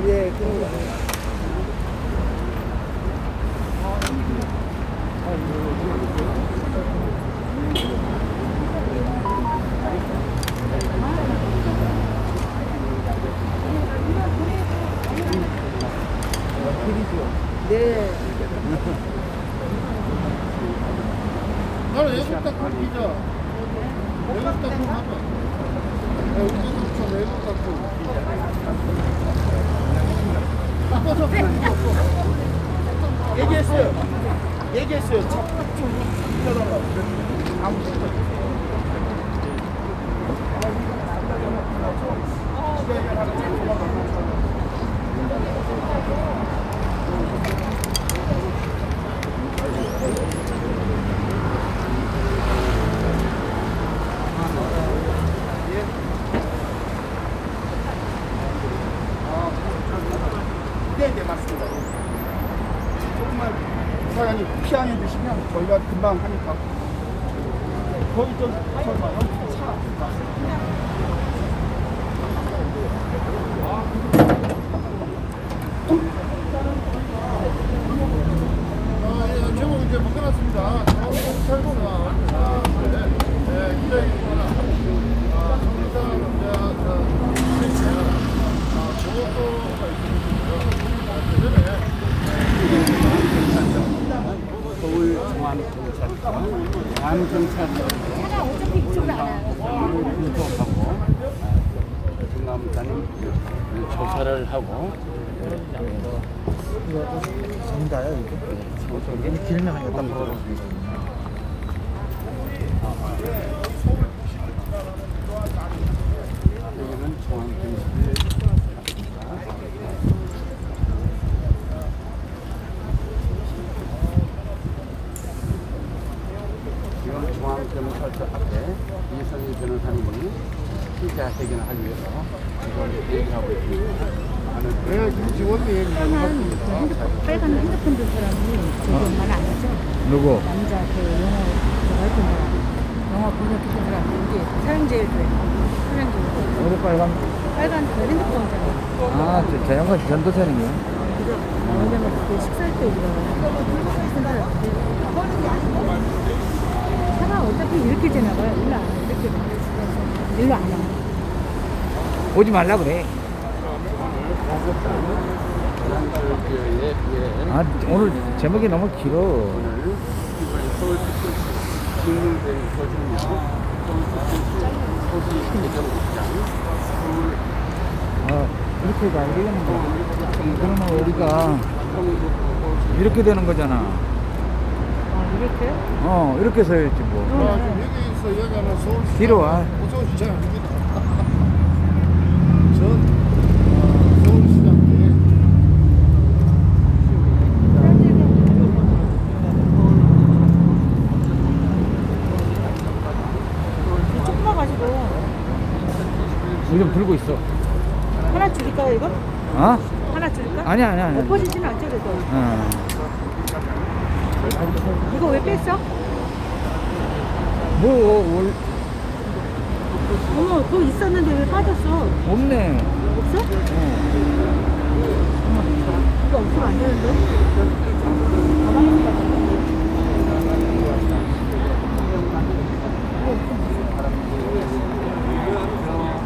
예, 그럼. 네. 나는 외국 닭발 피자. 외국 닭발 하자. 외국 닭발, 외국 닭발. 얘기했어요. 얘기했어요. 착각 좀 일어나라고. 아무 네, 맞습니다. 조금만 사장님 피안해 주시면 저희가 금방 하니까. 거기 좀 봐요. 차. 제목 이제 못 끊었습니다. 서울 중앙경찰서, 안경찰서 차가 어차피 이쪽으로 안 와요. 분석하고 중앙단이 조사를 하고 전다요, 이게? 길면 한 8번. 여기는 중앙경찰서. 지금 중앙경찰서 앞에 이성희 변호사님이 피자 회견을 하기 위해서 지금 얘기하고 있습니다. 네, 김지원님. 빨간 핸드폰 든 사람이 저기 엄마는 안 하죠? 누구? 남자 그 영어 저거 했던 사람. 영어 번역했던 사람. 여기 사형제일교회. 사형제일교회. 어디 빨간? 빨간 그 핸드폰이잖아. 아, 저 양반 전도사님이요? 왜냐면 그게 식사할 때 오더라고요. 차가 어차피 이렇게 지나가요. 일로 안 와요. 이렇게 가. 일로 안 와요. 오지 말라 그래. 아, 오늘 제목이 너무 길어. 오늘 이번에 서울특별시 직무대행 서준이요, 서울특별시 소시개정국장, 서울 아, 이렇게가 안 되겠는데. 그러면 우리가 이렇게 되는 거잖아. 아, 이렇게요? 이렇게 서야지 뭐. 여기서 여가는 서울시 뒤로 와. 서울시장 아닙니다. 전 서울시장 조그마가지고 지금 들고 있어. 하나 줄일까요 이거? 어? 하나 줄일까? 아니야. 엎어지지는 않죠 그래도. 이거 왜 뺐어? 뭐, 어머 그거 있었는데 왜 빠졌어? 없네. 없어? 어머 이거 없으면 안 되는데? 가방에 빠졌어.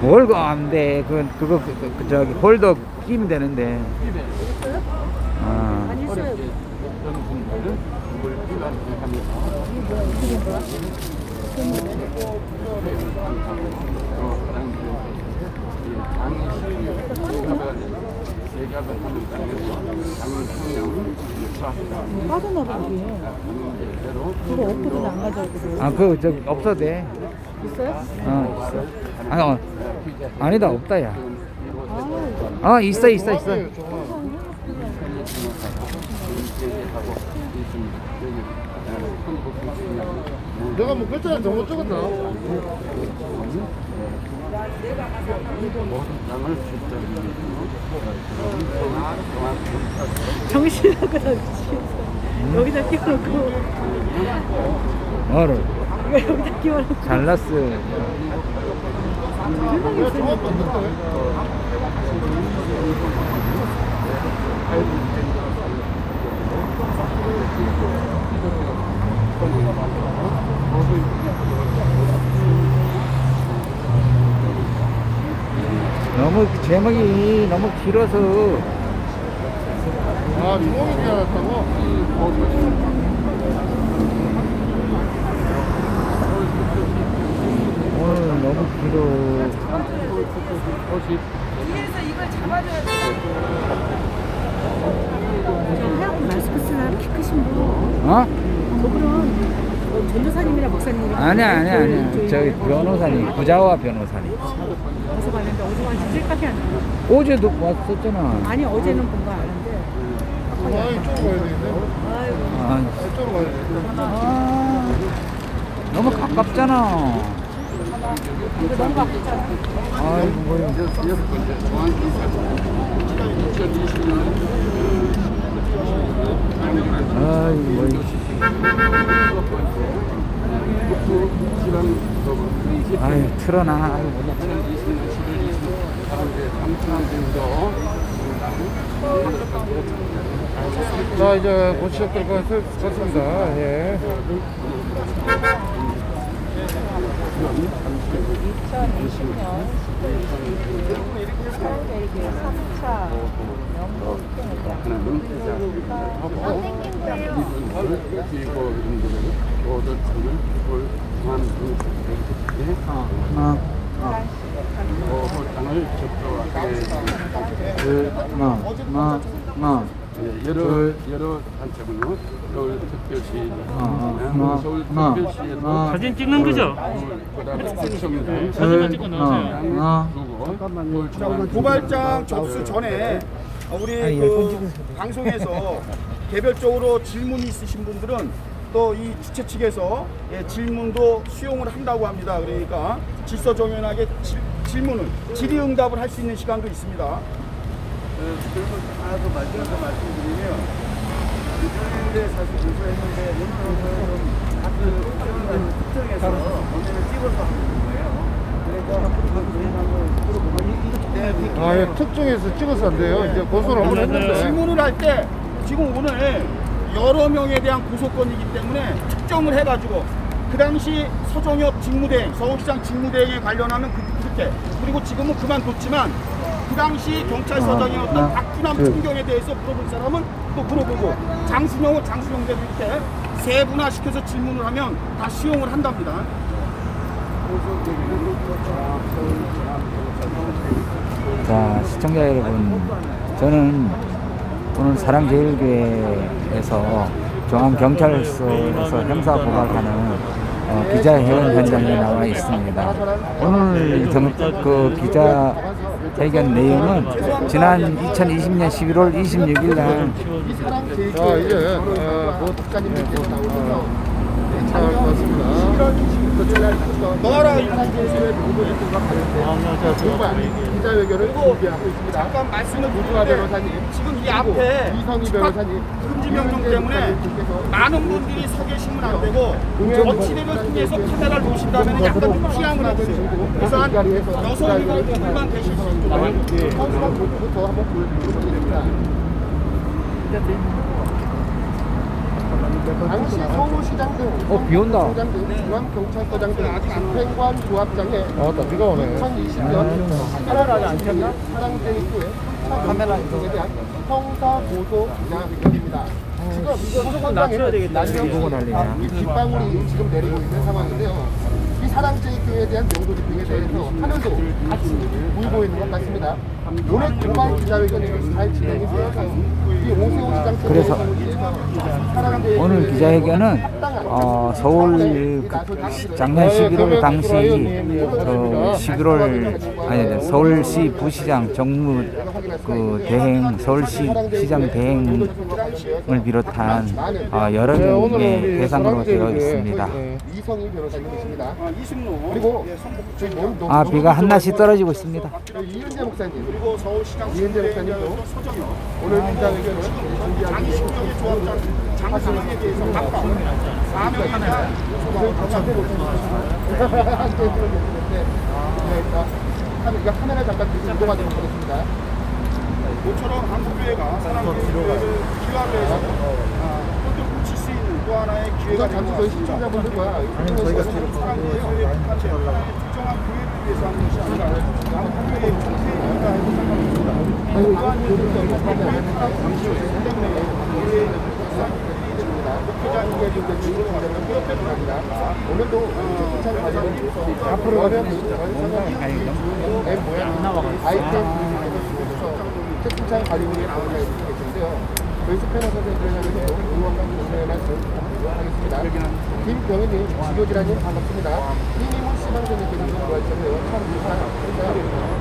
뭘 안 돼. 그거, 저기, 홀더 끼면 되는데. 아. 안 했어요. 빠졌나 봐 여기. 그거 엎어도 안 가져오거든. 아, 그거, 저기, 없어도 돼. 있어요? 있어. 아니다, 없다, 야. 있어. 내가 뭐 글자를 잘못 적었나? 정신하고 나 미치겠어. 여기다 끼워놓고 뭐를 이거 여기다 끼워놓고 잘났어. 이거 종합 받는다. 너무 제목이 너무 길어서 아, 주먹인 줄 알았다고? 오늘 너무 길어. 뒤에서 이걸 잡아줘야 돼. 저 하얀 마스크 쓰는 키 크신 분 어? 저분은 전도사님이랑 목사님이랑 아니야. 저기 변호사님, 부자와 변호사님. 어디서 봤는데 어디 왔는지 생각이 안 나. 어제도 왔었잖아. 아니 어제는 본 거 아는데 아, 이쪽으로 가야 되겠네. 아이고 아, 이쪽으로 가야 되겠네. 아, 너무 가깝잖아. 이거 너무 바쁘잖아. 아이고, 뭐야. 아이고, 뭐야. 아유, 틀어놔. 아이고, 자, 이제 곧 시작될 것 같습니다. 예. 2020년 11일 3차 연구 여러 단체군요. 서울 특별시, 서울 특별시에서 사진 찍는 거죠? 그다음에 국정원, 사진만 찍고 나오세요. 그리고 도발장 접수 전에 우리 아니, 그 방송에서 개별적으로 질문이 있으신 분들은 또 이 주최 측에서 질문도 수용을 한다고 합니다. 그러니까 질서정연하게 질문을 질의응답을 할 수 있는 시간도 있습니다. 그리고 하나 더 말씀드리면, 그전에 사실 공부했는데, 연구는 특정해서 본인을 찍어서 하는 거예요. 그러니까, 아, 예, 특정해서 찍어서 안 돼요. 이제 고소를 한번 했는데. 질문을 할 때 지금 오늘 여러 명에 대한 고소건이기 때문에 특정을 해가지고 그 당시 서정엽 직무대행, 서울시장 직무대행에 관련하면 그렇게, 그리고 지금은 그만뒀지만 그 당시 경찰서장이었던 박준환 총경에 대해서 물어볼 사람은 또 물어보고 장순영은 장순영대로 이렇게 세분화시켜서 질문을 하면 다 수용을 한답니다. 자, 시청자 여러분, 저는 오늘 사랑제일교회에서 중앙경찰서에서 형사고발하는 기자회견 현장에 나와 있습니다. 오늘 그 기자회견 내용은 지난 2020년 11월 26일 날 자, 이제, 국장님께서 나오셔서 인사할 것 같습니다. 너라 기자회견을 준비하고 있습니다. 잠깐 말씀을 노주아 드리는데 변호사님, 지금 이 앞에 이성희 변호사님, 금지 명령 때문에 많은 분들이 서 계시면 안 되고 어치대를 통해서 카메라를 보신다면 약간 피함을 해주세요. 그래서 한 6, 7분만 계실 수 있도록. 부터 한번 보여드리겠습니다. 당시 서울시장 등 비 온다. 소장 등 중앙경찰서장 등 집행관 조합장에 나 비가 오네. 2020년 사랑제일교회 카메라 인정에 대한 형사 고소 기자회견입니다. 지금 소속원장에 보고 난리냐. 빗방울이 지금 내리고 있는 상황인데요. 이 사랑제일교회에 대한 명도 집행에 대해서 하늘도 같이 보이고 있는 것 같습니다. 오늘 고발 기자회견이 잘 진행이 되어서 이 오세훈 시장 그래서 오늘 기자회견은 서울 작년 11월 당시 11월 아니 서울시 부시장 정무 그 대행 서울시 시장 대행을 비롯한 여러 명의 대상으로 되어 있습니다. 이성희 변호사님이십니다. 이승로 그리고 저희 비가 한낮이 떨어지고 있습니다. 이은재 목사님 그리고 서울시장 이현재 직무대행 목사님도 서정혁 오늘 기자회견을 준비하기 장신경의 조합장 장상영에 대해서 각각 4명이나 카메라 잠깐 들고 이동하도록 하겠습니다. 모처럼 한국교회가 사랑교회를 기화를 해서 또 붙일 수 있는 또 하나의 기회가 우선 잠시 저희 시청자분들과 저희가 사랑교회의 북한체 특정한 교회를 위해서 하는 것이 아니라 한국교회의 총체이니까 해서 생각합니다. 또한 잠시 후에 때문에 교회의 목회자님께 오늘도 채팅창 관련을 위해서 앞으로 가면 M 모양 아이템 채팅창 관리를 보여드리고 계신데요. 저희 스페너 선생님께서 의원과 공연을 하겠습니다. 김병희님, 지교지라님 반갑습니다. 이민훈 씨방송님께서 들어와주셨네요. 참 감사합니다.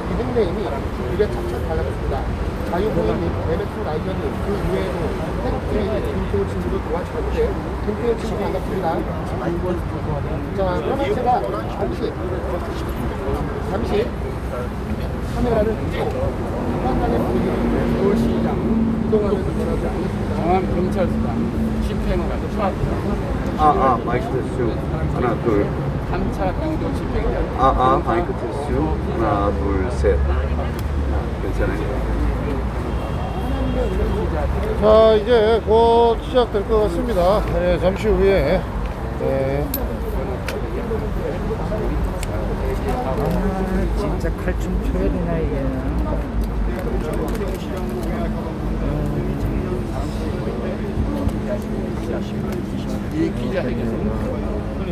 이 닉네임이 입에 착착 달라졌습니다. 자유보이님, MX 라이저님, 그 외에도 태국에 있는 김태호 친구도 도와주셨는데 김태호 친구 반갑습니다. 자, 그러면 제가 잠시 카메라를 끄고 한간의 분위기를 서울시장 이동하면서 전하겠습니다. 중앙경찰서장 집행을 하죠. 마이크 테스트 하나 둘 3차 경도 집행자 마이크 테스트 하나 둘셋 괜찮아요. 자, 이제 곧 시작될 것 같습니다. 네, 잠시 후에 진짜 칼춤 초열이나 이게. 이 기자회견은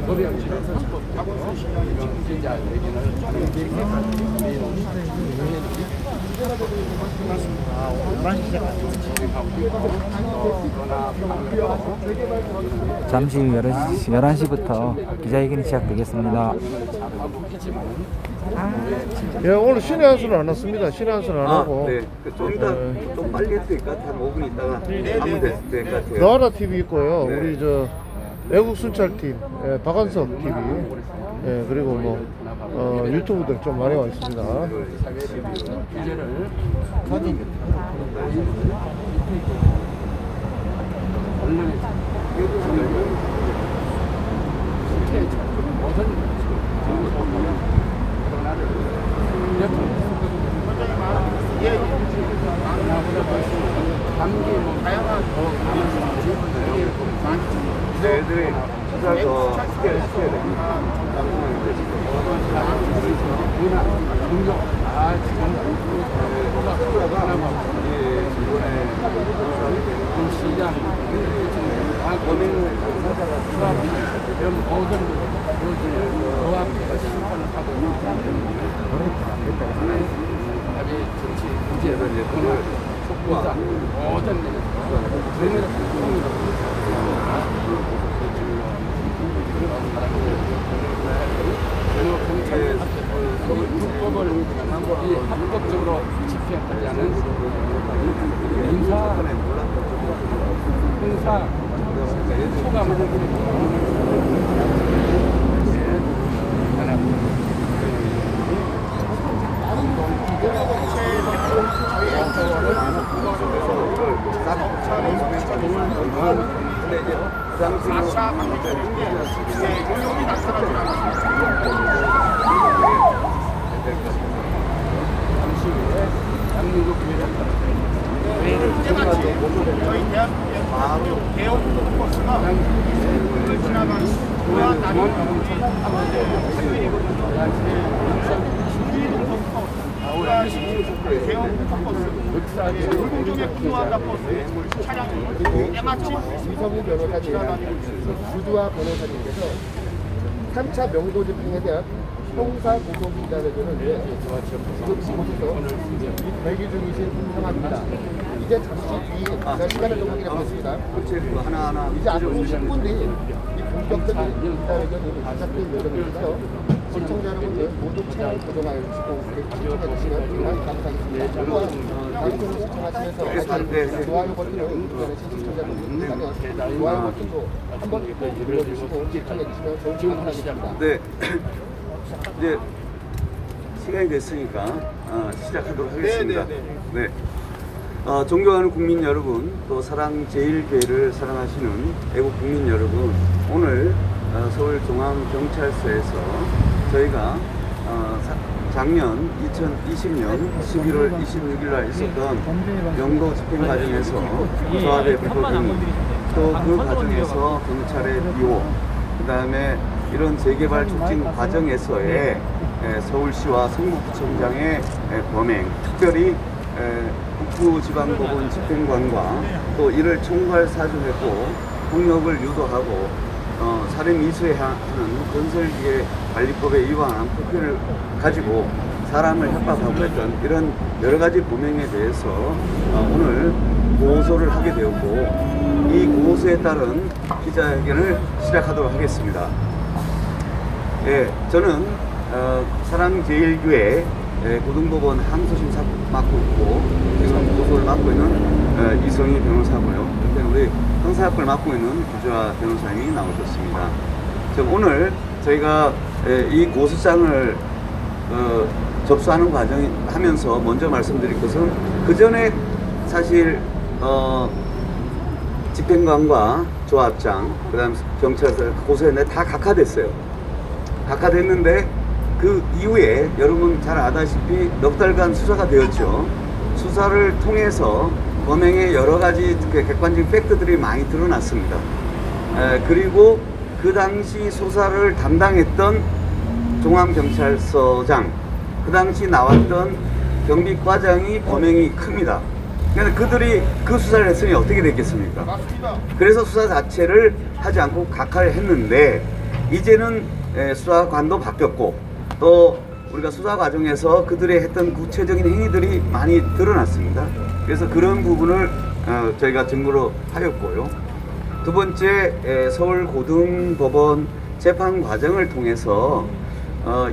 도량실에서 박원순 시장의 기자회견을 잠시 후 11시부터 기자회견이 시작되겠습니다. 예, 오늘 신의 한 수는 안 왔습니다. 신의 한 수는 안 하고 네. 좀 이따 좀 빨리 해도 될 것 같아요. 한 5분 있다가 하면 될 것 같아요. 너하나 TV 있고요. 네. 우리 저 애국 순찰팀 박한석 TV 그리고 뭐 유튜브들 좀 많이 와 있습니다. 애들이 수사도 시켜야 됩니다. 불법을 합법적으로 집행하지 않은 행사 소감을 저희 대한민국 대형 버스가 을 지나가는 고향 다리를 대형 버스, 공중에 근무한다 버스 차량이 때마침 이성우 변호사님, 주두아 변호사님께서 3차 명도 집행에 대한 형사 고소 기자회견을 위해 지금 이곳에서 대기 중이신 상황입니다. 이제 잠시 뒤에 제가 시간을 좀 확인해 보겠습니다. 하나하나 이제 앞으로 10분 뒤에 이 본격적인 기자회견이 시작될 예정인데요. 시청자 여러분들 모두 채널 고정하여 주시고 시청해 주시면 정말 감사하겠습니다. 또한 방송을 시청하시면서 좋아요 버튼을 누르신 시청자분들 좋아요 버튼도 한번 꼭 눌러주시고 시청해 주시면 좋은 시간 바라겠습니다. 네. 이제 시간이 됐으니까 시작하도록 하겠습니다. 네. 존경하는 국민 여러분, 또 사랑제일교회를 사랑하시는 애국 국민 여러분, 오늘 서울중앙경찰서에서 저희가 작년 2020년 11월 26일 날 있었던 영도 집행 과정에서 조합의 불법행위, 또 그 과정에서 경찰의 비호, 그 다음에 이런 재개발 촉진 과정에서의 서울시와 성북구청장의 범행, 특별히 북부지방법원 집행관과 또 이를 총괄 사주했고 폭력을 유도하고 살인 미수하는 건설기계 관리법에 위반한 폭행을 가지고 사람을 협박하고 했던 이런 여러 가지 범행에 대해서 오늘 고소를 하게 되었고, 이 고소에 따른 기자회견을 시작하도록 하겠습니다. 예, 저는 사랑제일교회 고등법원 항소심사 맡고 있고 지금 고소를 맡고 있는 이성희 변호사고요. 그때 우리 형사학을 맡고 있는 구주아 변호사님이 나오셨습니다. 지금 오늘 저희가 이 고소장을 접수하는 과정을 하면서 먼저 말씀드릴 것은, 그 전에 사실 집행관과 조합장, 그 다음 경찰서 고소했는데 다 각하됐어요. 각하됐는데 그 이후에 여러분 잘 아다시피 넉 달간 수사가 되었죠. 수사를 통해서 범행의 여러 가지 객관적인 팩트들이 많이 드러났습니다. 그리고 그 당시 수사를 담당했던 종암경찰서장, 그 당시 나왔던 경비과장이 범행이 큽니다. 그러니까 그들이 그 수사를 했으니 어떻게 됐겠습니까? 맞습니다. 그래서 수사 자체를 하지 않고 각하를 했는데, 이제는 수사관도 바뀌었고 또 우리가 수사 과정에서 그들이 했던 구체적인 행위들이 많이 드러났습니다. 그래서 그런 부분을 저희가 증거로 하였고요. 두 번째, 서울고등법원 재판 과정을 통해서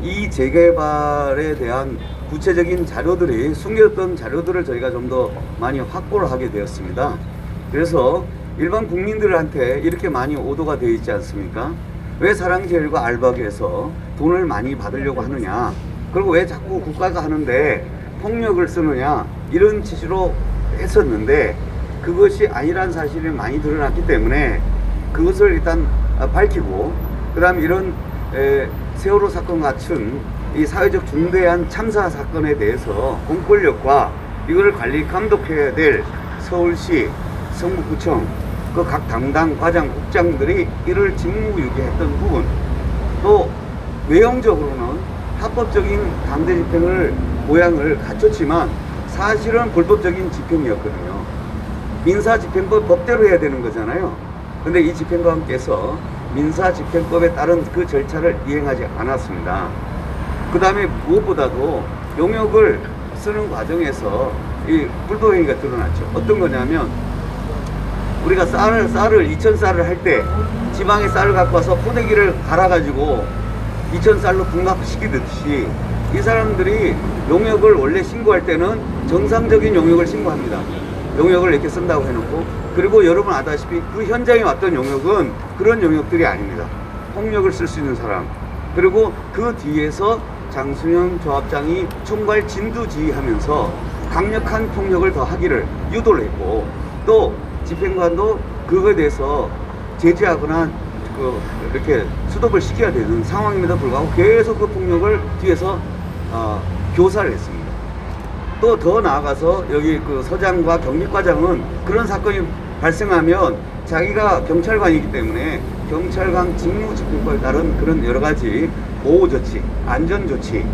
이 재개발에 대한 구체적인 자료들이, 숨겨졌던 자료들을 저희가 좀 더 많이 확보를 하게 되었습니다. 그래서 일반 국민들한테 이렇게 많이 오도가 되어 있지 않습니까? 왜 사랑제일과 알박에서 돈을 많이 받으려고 하느냐, 그리고 왜 자꾸 국가가 하는데 폭력을 쓰느냐, 이런 취지로 했었는데 그것이 아니란 사실이 많이 드러났기 때문에 그것을 일단 밝히고, 그 다음 이런 세월호 사건 같은 이 사회적 중대한 참사 사건에 대해서 공권력과 이거를 관리 감독해야 될 서울시, 성북구청, 그 각 담당 과장, 국장들이 이를 직무유기했던 부분, 또 외형적으로는 합법적인 강제 집행을 모양을 갖췄지만 사실은 불법적인 집행이었거든요. 민사집행법 법대로 해야 되는 거잖아요. 근데 이 집행관께서 민사집행법에 따른 그 절차를 이행하지 않았습니다. 그 다음에 무엇보다도 용역을 쓰는 과정에서 이 불법행위가 드러났죠. 어떤 거냐면, 우리가 쌀을 2,000쌀을 할 때 지방의 쌀을 갖고 와서 포대기를 갈아가지고 2,000쌀로 분갑시키듯이 이 사람들이 용역을 원래 신고할 때는 정상적인 용역을 신고합니다. 용역을 이렇게 쓴다고 해놓고, 그리고 여러분 아다시피 그 현장에 왔던 용역은 그런 용역들이 아닙니다. 폭력을 쓸 수 있는 사람, 그리고 그 뒤에서 장순영 조합장이 총괄 진두지휘하면서 강력한 폭력을 더 하기를 유도를 했고, 또 집행관도 그거에 대해서 제재하거나 이렇게 수독을 시켜야 되는 상황임에도 불구하고 계속 그 폭력을 뒤에서 교사를 했습니다. 또 더 나아가서 여기 그 서장과 경비과장은 그런 사건이 발생하면 자기가 경찰관이기 때문에 경찰관 직무집행법에 따른 그런 여러 가지 보호조치, 안전조치,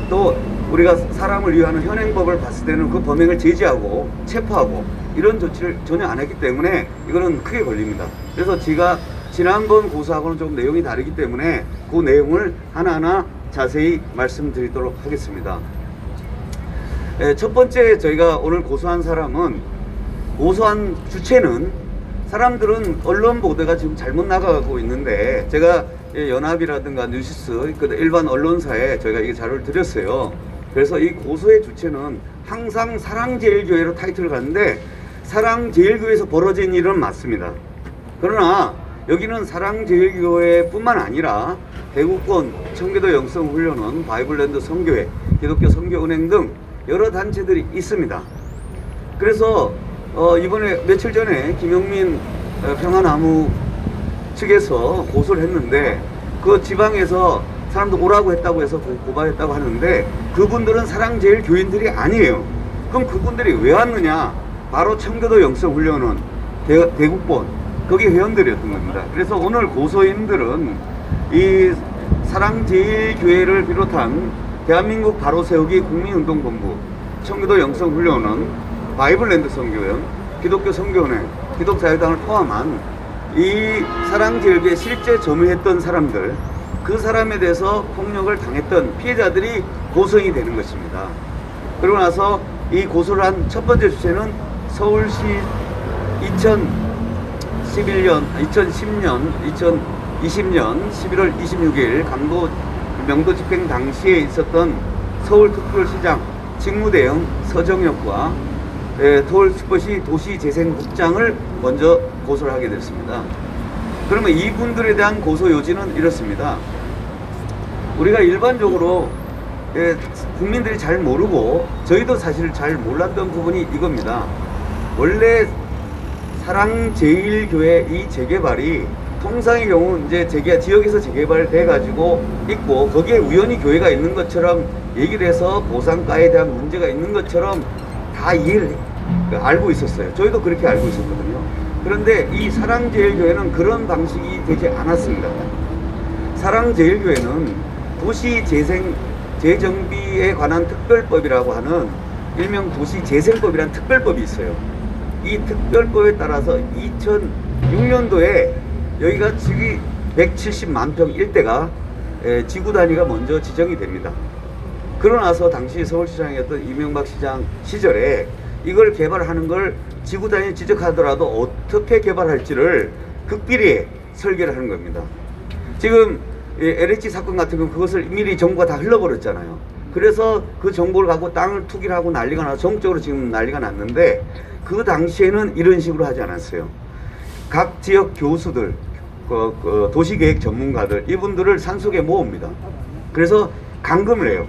또 우리가 사람을 위하는 현행법을 봤을 때는 그 범행을 제지하고 체포하고 이런 조치를 전혀 안 했기 때문에 이거는 크게 걸립니다. 그래서 제가 지난번 고소하고는 좀 내용이 다르기 때문에 그 내용을 하나하나 자세히 말씀드리도록 하겠습니다. 첫 번째, 저희가 오늘 고소한 사람은, 고소한 주체는, 사람들은 언론 보도가 지금 잘못 나가고 있는데, 제가 연합이라든가 뉴시스, 일반 언론사에 저희가 이 자료를 드렸어요. 그래서 이 고소의 주체는 항상 사랑제일교회로 타이틀을 갔는데 사랑제일교회에서 벌어진 일은 맞습니다. 그러나 여기는 사랑제일교회뿐만 아니라 대구권 청계도 영성훈련원, 바이블랜드 선교회, 기독교 선교은행 등 여러 단체들이 있습니다. 그래서 이번에 며칠 전에 김용민 평화나무 측에서 고소를 했는데 그 지방에서 사람들 오라고 했다고 해서 고발했다고 하는데 그분들은 사랑제일교인들이 아니에요. 그럼 그분들이 왜 왔느냐? 바로 청교도 영성훈련원 대국본 거기 회원들이었던 겁니다. 그래서 오늘 고소인들은 이 사랑제일교회를 비롯한 대한민국 바로세우기 국민운동본부, 청교도 영성훈련원, 바이블랜드 선교연, 기독교 선교원회, 기독자유당을 포함한 이 사랑제일교회 실제 점유했던 사람들, 그 사람에 대해서 폭력을 당했던 피해자들이 고소인이 되는 것입니다. 그러고 나서 이 고소를 한 첫 번째 주체는 서울시 2010년 2020년 11월 26일 강도 명도 집행 당시에 있었던 서울특별시장 직무대행 서정혁과 서울특별시 도시재생국장을 먼저 고소를 하게 됐습니다. 그러면 이분들에 대한 고소 요지는 이렇습니다. 우리가 일반적으로 국민들이 잘 모르고 저희도 사실 잘 몰랐던 부분이 이겁니다. 원래 사랑제일교회 이 재개발이 통상의 경우 이제 지역에서 재개발돼 가지고 있고 거기에 우연히 교회가 있는 것처럼 얘기를 해서 보상가에 대한 문제가 있는 것처럼 다 이해를 알고 있었어요. 저희도 그렇게 알고 있었거든요. 그런데 이 사랑제일교회는 그런 방식이 되지 않았습니다. 사랑제일교회는 도시재정비에 관한 특별법이라고 하는 일명 도시재생법이라는 특별법이 있어요. 이 특별법에 따라서 2006년도에 여기가 지기 170만 평 일대가 지구 단위가 먼저 지정이 됩니다. 그러고 나서 당시 서울시장이었던 이명박 시장 시절에 이걸 개발하는 걸 지구 단위 지적하더라도 어떻게 개발할지를 극비리에 설계를 하는 겁니다. 지금 LH 사건 같은 경우 그것을 미리 정보가 다 흘러버렸잖아요. 그래서 그 정보를 갖고 땅을 투기를 하고 난리가 나서 전국적으로 지금 난리가 났는데 그 당시에는 이런 식으로 하지 않았어요. 각 지역 교수들, 도시계획 전문가들 이분들을 산속에 모읍니다. 그래서 감금을 해요.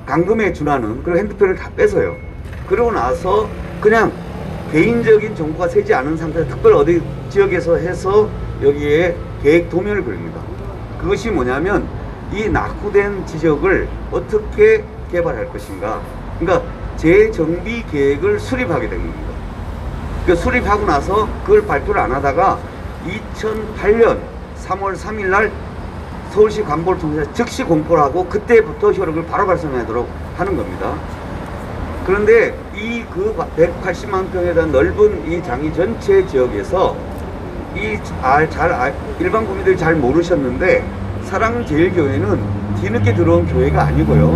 감금에 준하는 그리고 핸드폰을 다 뺏어요. 그러고 나서 그냥 개인적인 정보가 새지 않은 상태에서 특별 어디 지역에서 해서 여기에 계획 도면을 그립니다. 그것이 뭐냐면 이 낙후된 지역을 어떻게 개발할 것인가. 그러니까 재정비 계획을 수립하게 된 겁니다. 그 수립하고 나서 그걸 발표를 안 하다가 2008년 3월 3일 날 서울시 관보를 통해서 즉시 공포를 하고 그때부터 효력을 바로 발생하도록 하는 겁니다. 그런데 이 그 180만 평에 대한 넓은 이 장이 전체 지역에서 일반 국민들이 잘 모르셨는데 사랑제일교회는 뒤늦게 들어온 교회가 아니고요.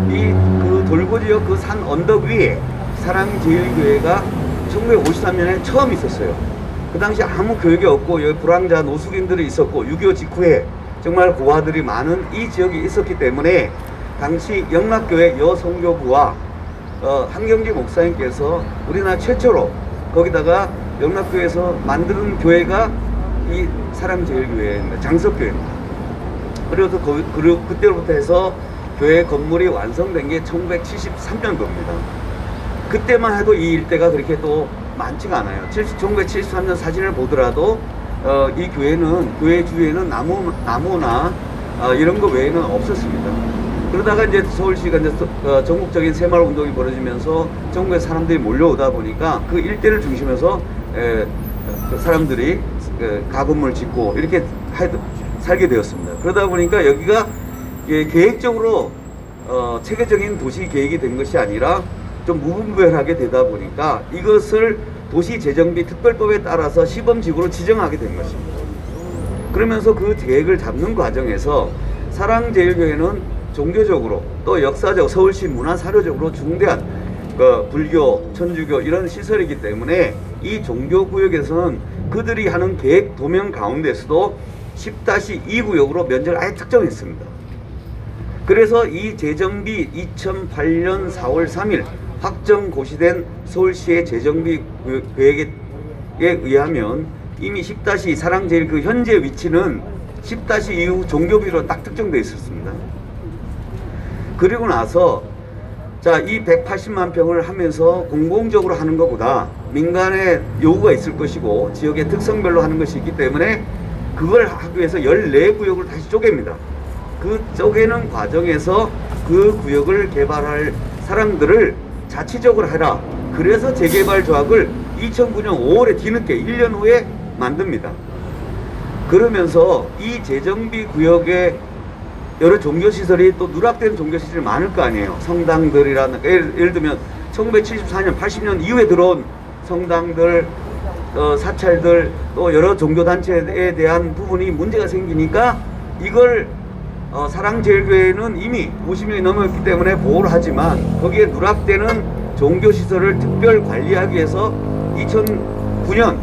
그 돌고 지역 그 산 언덕 위에 사랑제일교회가 1953년에 처음 있었어요. 그 당시 아무 교육이 없고 여기 불황자 노숙인들이 있었고 6.25 직후에 정말 고아들이 많은 이 지역이 있었기 때문에 당시 영락교회 여성교부와 한경지 목사님께서 우리나라 최초로 거기다가 영락교회에서 만드는 교회가 이 사랑제일교회입니다. 장석교회입니다. 그리고 그때로부터 해서 교회 건물이 완성된 게 1973년도입니다. 그때만 해도 이 일대가 그렇게 또 많지가 않아요. 1973년 사진을 보더라도 이 교회는 교회 주위에는 나무나 이런 거 외에는 없었습니다. 그러다가 이제 서울시가 이제 전국적인 새마을 운동이 벌어지면서 전국에 사람들이 몰려오다 보니까 그 일대를 중심해서 사람들이 가건물 짓고 이렇게 살게 되었습니다. 그러다 보니까 여기가 계획적으로 체계적인 도시 계획이 된 것이 아니라 좀 무분별하게 되다 보니까 이것을 도시재정비 특별법에 따라서 시범지구로 지정하게 된 것입니다. 그러면서 그 계획을 잡는 과정에서 사랑제일교회는 종교적으로 또 역사적 서울시 문화사료적으로 중대한 불교, 천주교 이런 시설이기 때문에 이 종교구역에서는 그들이 하는 계획 도면 가운데서도 10-2 구역으로 면적을 아예 특정했습니다. 그래서 이 재정비 2008년 4월 3일 확정 고시된 서울시의 재정비 계획에 의하면 이미 10-2 사랑제일 그 현재 위치는 10-2 종교비로 딱 특정되어 있었습니다. 그리고 나서 자, 이 180만 평을 하면서 공공적으로 하는 것보다 민간의 요구가 있을 것이고 지역의 특성별로 하는 것이 있기 때문에 그걸 하기 위해서 14구역을 다시 쪼갭니다. 그 쪼개는 과정에서 그 구역을 개발할 사람들을 자치적으로 해라. 그래서 재개발 조합을 2009년 5월에 뒤늦게 1년 후에 만듭니다. 그러면서 이 재정비 구역에 여러 종교시설이 또 누락된 종교시설이 많을 거 아니에요. 성당들이라는, 예를 들면 1974년, 80년 이후에 들어온 성당들, 사찰들, 또 여러 종교단체에 대한 부분이 문제가 생기니까 이걸 사랑제일교회는 이미 50년이 넘었기 때문에 보호를 하지만 거기에 누락되는 종교시설을 특별 관리하기 위해서 2009년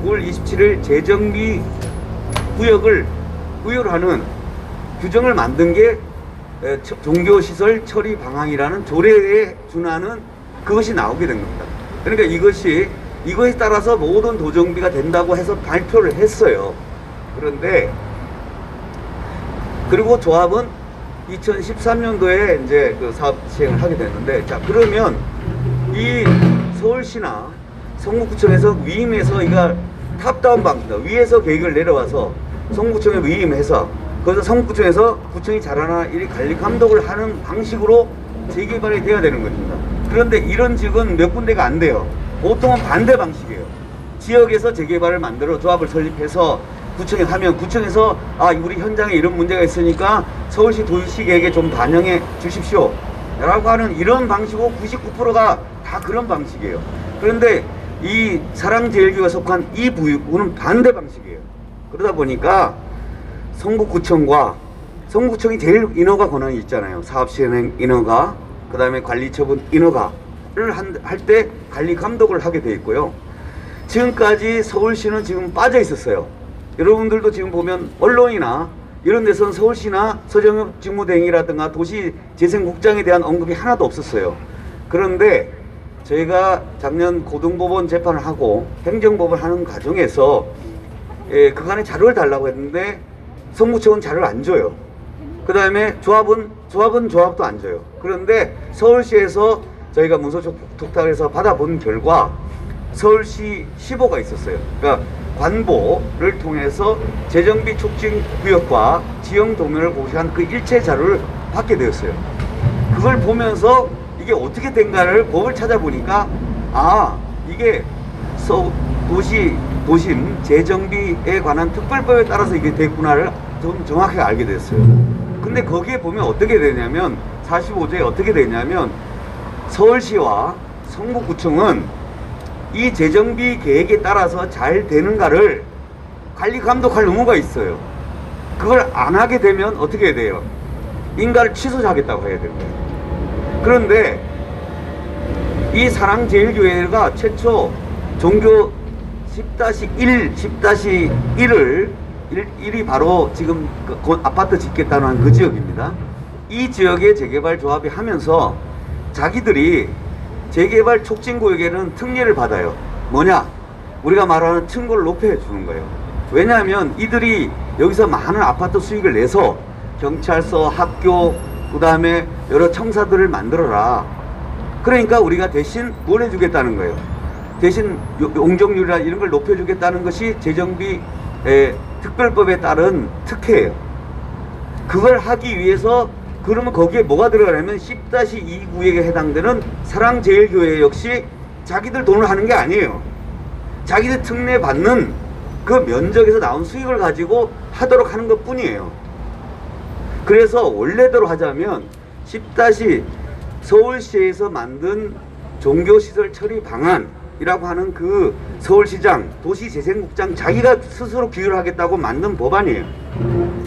9월 27일 재정비 구역을 부여하는 규정을 만든 게 종교시설 처리 방안이라는 조례에 준하는 그것이 나오게 된 겁니다. 그러니까 이것에 따라서 모든 도정비가 된다고 해서 발표를 했어요. 그런데 그리고 조합은 2013년도에 이제 그 사업 시행을 하게 됐는데, 자, 그러면 이 서울시나 성북구청에서 위임해서 이거 탑다운 방식이다. 위에서 계획을 내려와서 성북구청에 위임해서 거기서 성북구청에서 구청이 잘하나 이 관리 감독을 하는 방식으로 재개발이 돼야 되는 겁니다. 그런데 이런 지역은 몇 군데가 안 돼요. 보통은 반대 방식이에요. 지역에서 재개발을 만들어 조합을 설립해서 구청에 하면 구청에서 우리 현장에 이런 문제가 있으니까 서울시 도시계획에 좀 반영해 주십시오 라고 하는 이런 방식이고 99%가 다 그런 방식이에요. 그런데 이 사랑제일교회가 속한 이 부는 반대 방식이에요. 그러다 보니까 성북구청이 제일 인허가 권한이 있잖아요. 사업시행 인허가, 그 다음에 관리처분 인허가를 할 때 관리 감독을 하게 돼 있고요. 지금까지 서울시는 지금 빠져 있었어요. 여러분들도 지금 보면 언론이나 이런 데서는 서울시나 서정엽 직무대행이라든가 도시재생국장에 대한 언급이 하나도 없었어요. 그런데 저희가 작년 고등법원 재판을 하고 행정법을 하는 과정에서 그간에 자료를 달라고 했는데 성북청은 자료를 안 줘요. 그 다음에 조합은 조합도 안 줘요. 그런데 서울시에서 저희가 문서 촉탁해서 받아본 결과 서울시 15가 있었어요. 그러니까 관보를 통해서 재정비 촉진 구역과 지형 도면을 고시한 그 일체 자료를 받게 되었어요. 그걸 보면서 이게 어떻게 된가를 법을 찾아보니까 이게 도심 재정비에 관한 특별법에 따라서 이게 됐구나를 좀 정확하게 알게 됐어요. 근데 거기에 보면 어떻게 되냐면 45조에 어떻게 되냐면 서울시와 성북구청은 이 재정비 계획에 따라서 잘 되는가를 관리 감독할 의무가 있어요. 그걸 안 하게 되면 어떻게 해야 돼요? 인가를 취소하겠다고 해야 됩니다. 그런데 이 사랑제일교회가 최초 종교 10-1, 10-1이 바로 지금 그 아파트 짓겠다는 그 지역입니다. 이 지역의 재개발 조합이 하면서 자기들이 재개발 촉진구역에는 특례를 받아요. 뭐냐? 우리가 말하는 층고를 높여주는 거예요. 왜냐하면 이들이 여기서 많은 아파트 수익을 내서 경찰서, 학교, 그 다음에 여러 청사들을 만들어라. 그러니까 우리가 대신 뭘 해주겠다는 거예요. 대신 용적률이나 이런 걸 높여주겠다는 것이 재정비 특별법에 따른 특혜예요. 그걸 하기 위해서 그러면 거기에 뭐가 들어가냐면 10-2 구역에 해당되는 사랑제일교회 역시 자기들 돈을 하는 게 아니에요. 자기들 특례 받는 그 면적에서 나온 수익을 가지고 하도록 하는 것 뿐이에요. 그래서 원래대로 하자면 10- 서울시에서 만든 종교시설 처리 방안이라고 하는 그 서울시장, 도시재생국장 자기가 스스로 규율하겠다고 만든 법안이에요.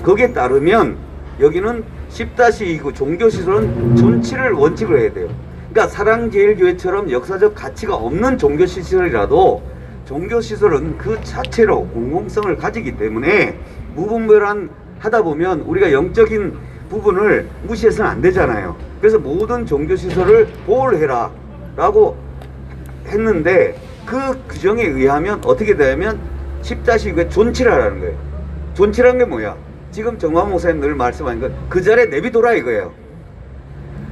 거기에 따르면 여기는 10-2구 종교시설은 존치를 원칙으로 해야 돼요. 그러니까 사랑제일교회처럼 역사적 가치가 없는 종교시설이라도 종교시설은 그 자체로 공공성을 가지기 때문에 무분별한 하다 보면 우리가 영적인 부분을 무시해서는 안 되잖아요. 그래서 모든 종교시설을 보호를 해라 라고 했는데 그 규정에 의하면 어떻게 되냐면 10-2구에 존치를 하라는 거예요. 존치라는 게 뭐야? 지금 정화 목사님 늘 말씀하는 건 그 자리에 내비둬라 이거예요.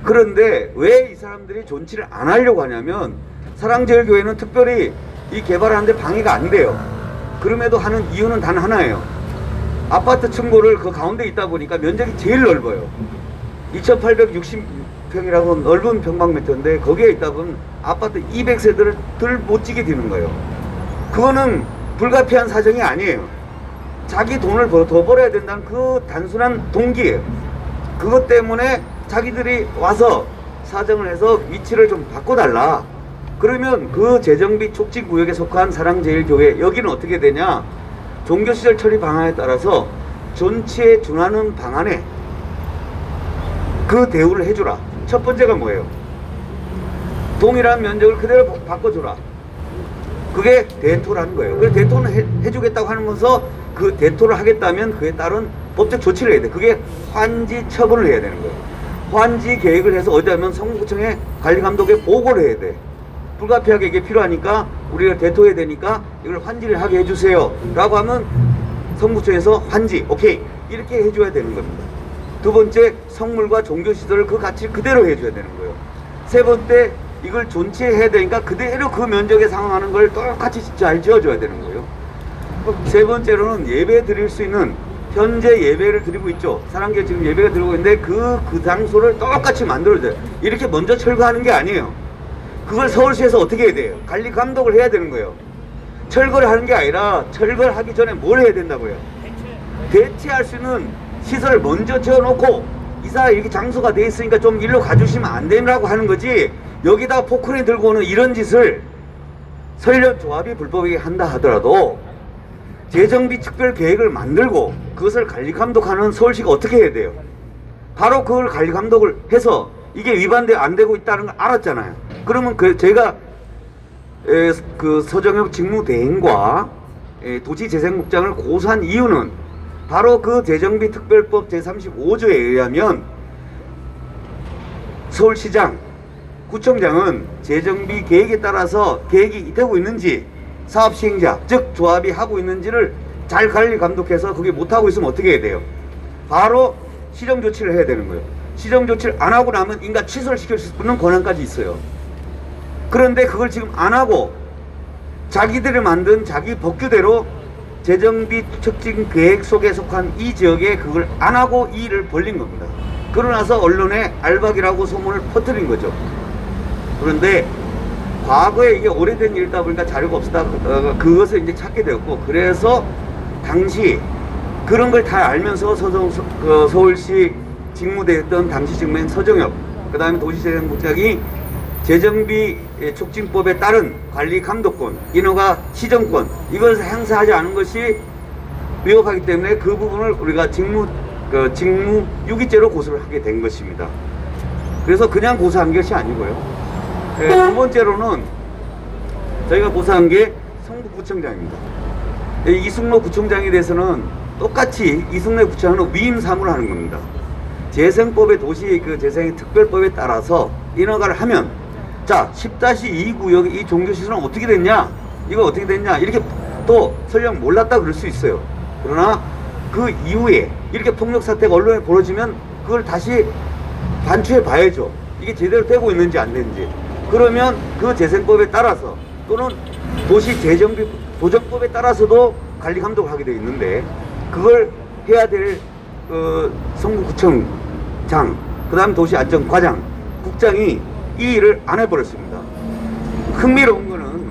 그런데 왜 이 사람들이 존치를 안 하려고 하냐면 사랑제일교회는 특별히 이 개발하는데 방해가 안 돼요. 그럼에도 하는 이유는 단 하나예요. 아파트 층고를 그 가운데 있다 보니까 면적이 제일 넓어요. 2860평이라고 넓은 평방미터인데 거기에 있다 보면 아파트 200세대를 덜 못 지게 되는 거예요. 그거는 불가피한 사정이 아니에요. 자기 돈을 더 벌어야 된다는 그 단순한 동기예요. 그것 때문에 자기들이 와서 사정을 해서 위치를 좀 바꿔달라. 그러면 그 재정비 촉진구역에 속한 사랑제일교회 여기는 어떻게 되냐, 종교시설 처리 방안에 따라서 존치에 준하는 방안에 그 대우를 해주라. 첫 번째가 뭐예요? 동일한 면적을 그대로 바꿔주라. 그게 대토라는 거예요. 그래서 대토는 해주겠다고 하면서 그 대토를 하겠다면 그에 따른 법적 조치를 해야 돼. 그게 환지 처분을 해야 되는 거예요. 환지 계획을 해서 어디 하면 성북구청에 관리감독에 보고를 해야 돼. 불가피하게 이게 필요하니까 우리가 대토해야 되니까 이걸 환지를 하게 해주세요 라고 하면 성북구청에서 환지 오케이 이렇게 해줘야 되는 겁니다. 두 번째, 성물과 종교시설을 그 가치를 그대로 해줘야 되는 거예요. 세 번째, 이걸 존치해야 되니까 그대로 그 면적에 상응하는 걸 똑같이 잘 지어줘야 되는 거예요. 세 번째로는 예배 드릴 수 있는, 현재 예배를 드리고 있죠. 사랑교회 지금 예배가 드리고 있는데 그 장소를 똑같이 만들어줘요. 이렇게 먼저 철거하는 게 아니에요. 그걸 서울시에서 어떻게 해야 돼요? 관리 감독을 해야 되는 거예요. 철거를 하는 게 아니라 철거를 하기 전에 뭘 해야 된다고요? 대체할 수 있는 시설을 먼저 지어놓고 이사 이렇게 장소가 돼 있으니까 좀 일로 가주시면 안 되라고 하는 거지, 여기다가 포크레인 들고 오는 이런 짓을 설련조합이 불법이게 한다 하더라도 재정비 특별 계획을 만들고 그것을 관리 감독하는 서울시가 어떻게 해야 돼요? 바로 그걸 관리 감독을 해서 이게 위반돼 안 되고 있다는 걸 알았잖아요. 그러면 제가 그 서정엽 직무대행과 도시재생국장을 고소한 이유는 바로 그 재정비 특별법 제35조에 의하면 서울시장, 구청장은 재정비 계획에 따라서 계획이 되고 있는지 사업 시행자, 즉 조합이 하고 있는지를 잘 관리 감독해서 그게 못하고 있으면 어떻게 해야 돼요? 바로 시정 조치를 해야 되는 거예요. 시정 조치를 안 하고 나면 인가 취소를 시킬 수 있는 권한까지 있어요. 그런데 그걸 지금 안 하고 자기들이 만든 자기 법규대로 재정비 촉진 계획 속에 속한 이 지역에 그걸 안 하고 이 일을 벌린 겁니다. 그러나서 언론에 알박이라고 소문을 퍼뜨린 거죠. 그런데 과거에 이게 오래된 일이다 보니까 자료가 없었다, 그것을 이제 찾게 되었고, 그래서 당시 그런 걸 다 알면서 서울시 직무대였던 당시 직무인 서정엽, 그 다음에 도시재생국장이 재정비 촉진법에 따른 관리 감독권, 인허가 시정권, 이걸 행사하지 않은 것이 위법하기 때문에 그 부분을 우리가 직무유기죄로 고소를 하게 된 것입니다. 그래서 그냥 고소한 것이 아니고요. 두 번째로는 저희가 고소한 게 성북구청장입니다. 이승로 구청장에 대해서는 똑같이 이승로 구청장은 위임 사무를 하는 겁니다. 재생법의 도시 재생 특별법에 따라서 인허가를 하면, 자 10-2 구역의 이 종교시설은 어떻게 됐냐, 이거 어떻게 됐냐, 이렇게 또 설령 몰랐다 그럴 수 있어요. 그러나 그 이후에 이렇게 폭력 사태가 언론에 벌어지면 그걸 다시 반추해 봐야죠. 이게 제대로 되고 있는지 안 되는지. 그러면 그 재생법에 따라서 또는 도시 재정비 도정법에 따라서도 관리 감독을 하게 되어 있는데, 그걸 해야 될 성북구청장, 그 다음 도시안전과장, 국장이 이 일을 안 해버렸습니다. 흥미로운 거는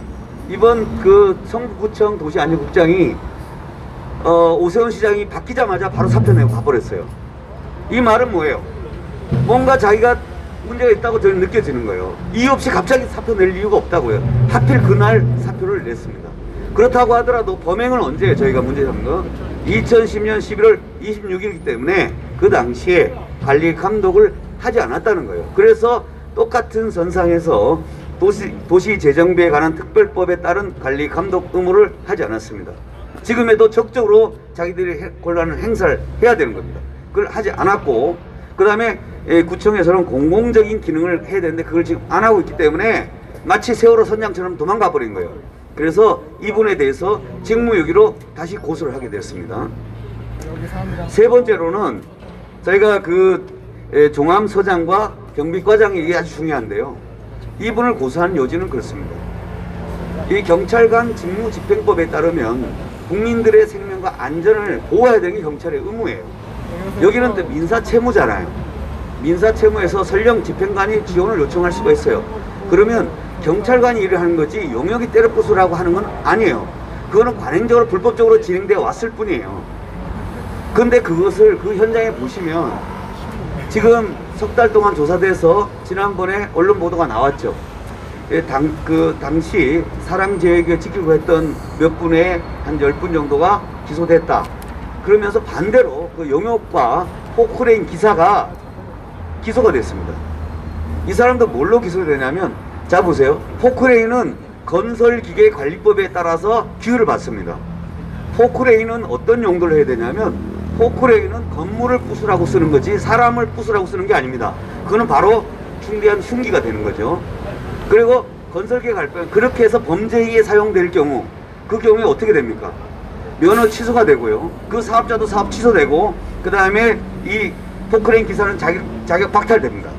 이번 그 성북구청 도시안전국장이 오세훈 시장이 바뀌자마자 바로 사표 내고 가버렸어요. 이 말은 뭐예요? 뭔가 자기가 문제가 있다고 저는 느껴지는 거예요. 이유 없이 갑자기 사표 낼 이유가 없다고요. 하필 그날 사표를 냈습니다. 그렇다고 하더라도 범행은 언제예요? 저희가 문제 삼은 거 2010년 11월 26일이기 때문에 그 당시에 관리 감독을 하지 않았다는 거예요. 그래서 똑같은 선상에서 도시 재정비에 관한 특별법에 따른 관리 감독 의무를 하지 않았습니다. 지금에도 적극적으로 자기들이 권한을 행사를 해야 되는 겁니다. 그걸 하지 않았고, 그 다음에 구청에서는 공공적인 기능을 해야 되는데 그걸 지금 안 하고 있기 때문에 마치 세월호 선장처럼 도망가 버린 거예요. 그래서 이분에 대해서 직무유기로 다시 고소를 하게 되었습니다. 세 번째로는 저희가 종암서장과 경비과장이 이게 아주 중요한데요. 이분을 고소한 요지는 그렇습니다. 이 경찰관 직무집행법에 따르면 국민들의 생명과 안전을 보호해야 되는 게 경찰의 의무예요. 여기는 또 민사채무잖아요. 민사채무에서 설령 집행관이 지원을 요청할 수가 있어요. 그러면 경찰관이 일을 하는 거지 용역이 때려 부수라고 하는 건 아니에요. 그거는 관행적으로 불법적으로 진행되어 왔을 뿐이에요. 근데 그것을 그 현장에 보시면 지금 석 달 동안 조사돼서 지난번에 언론 보도가 나왔죠. 당시 사랑제외교회 지키고 했던 몇 분의 한 10분 정도가 기소됐다. 그러면서 반대로 그 용역과 포크레인 기사가 기소가 됐습니다. 이 사람도 뭘로 기소되냐면, 자 보세요. 포크레인은 건설기계관리법에 따라서 규율을 받습니다. 포크레인은 어떤 용도를 해야 되냐면, 포크레인은 건물을 부수라고 쓰는 거지 사람을 부수라고 쓰는 게 아닙니다. 그거는 바로 중대한 흉기가 되는 거죠. 그리고 건설기계관리법 그렇게 해서 범죄행위에 사용될 경우, 그 경우에 어떻게 됩니까? 면허 취소가 되고요. 그 사업자도 사업 취소되고, 그 다음에 이 포크레인 기사는 자격 박탈됩니다.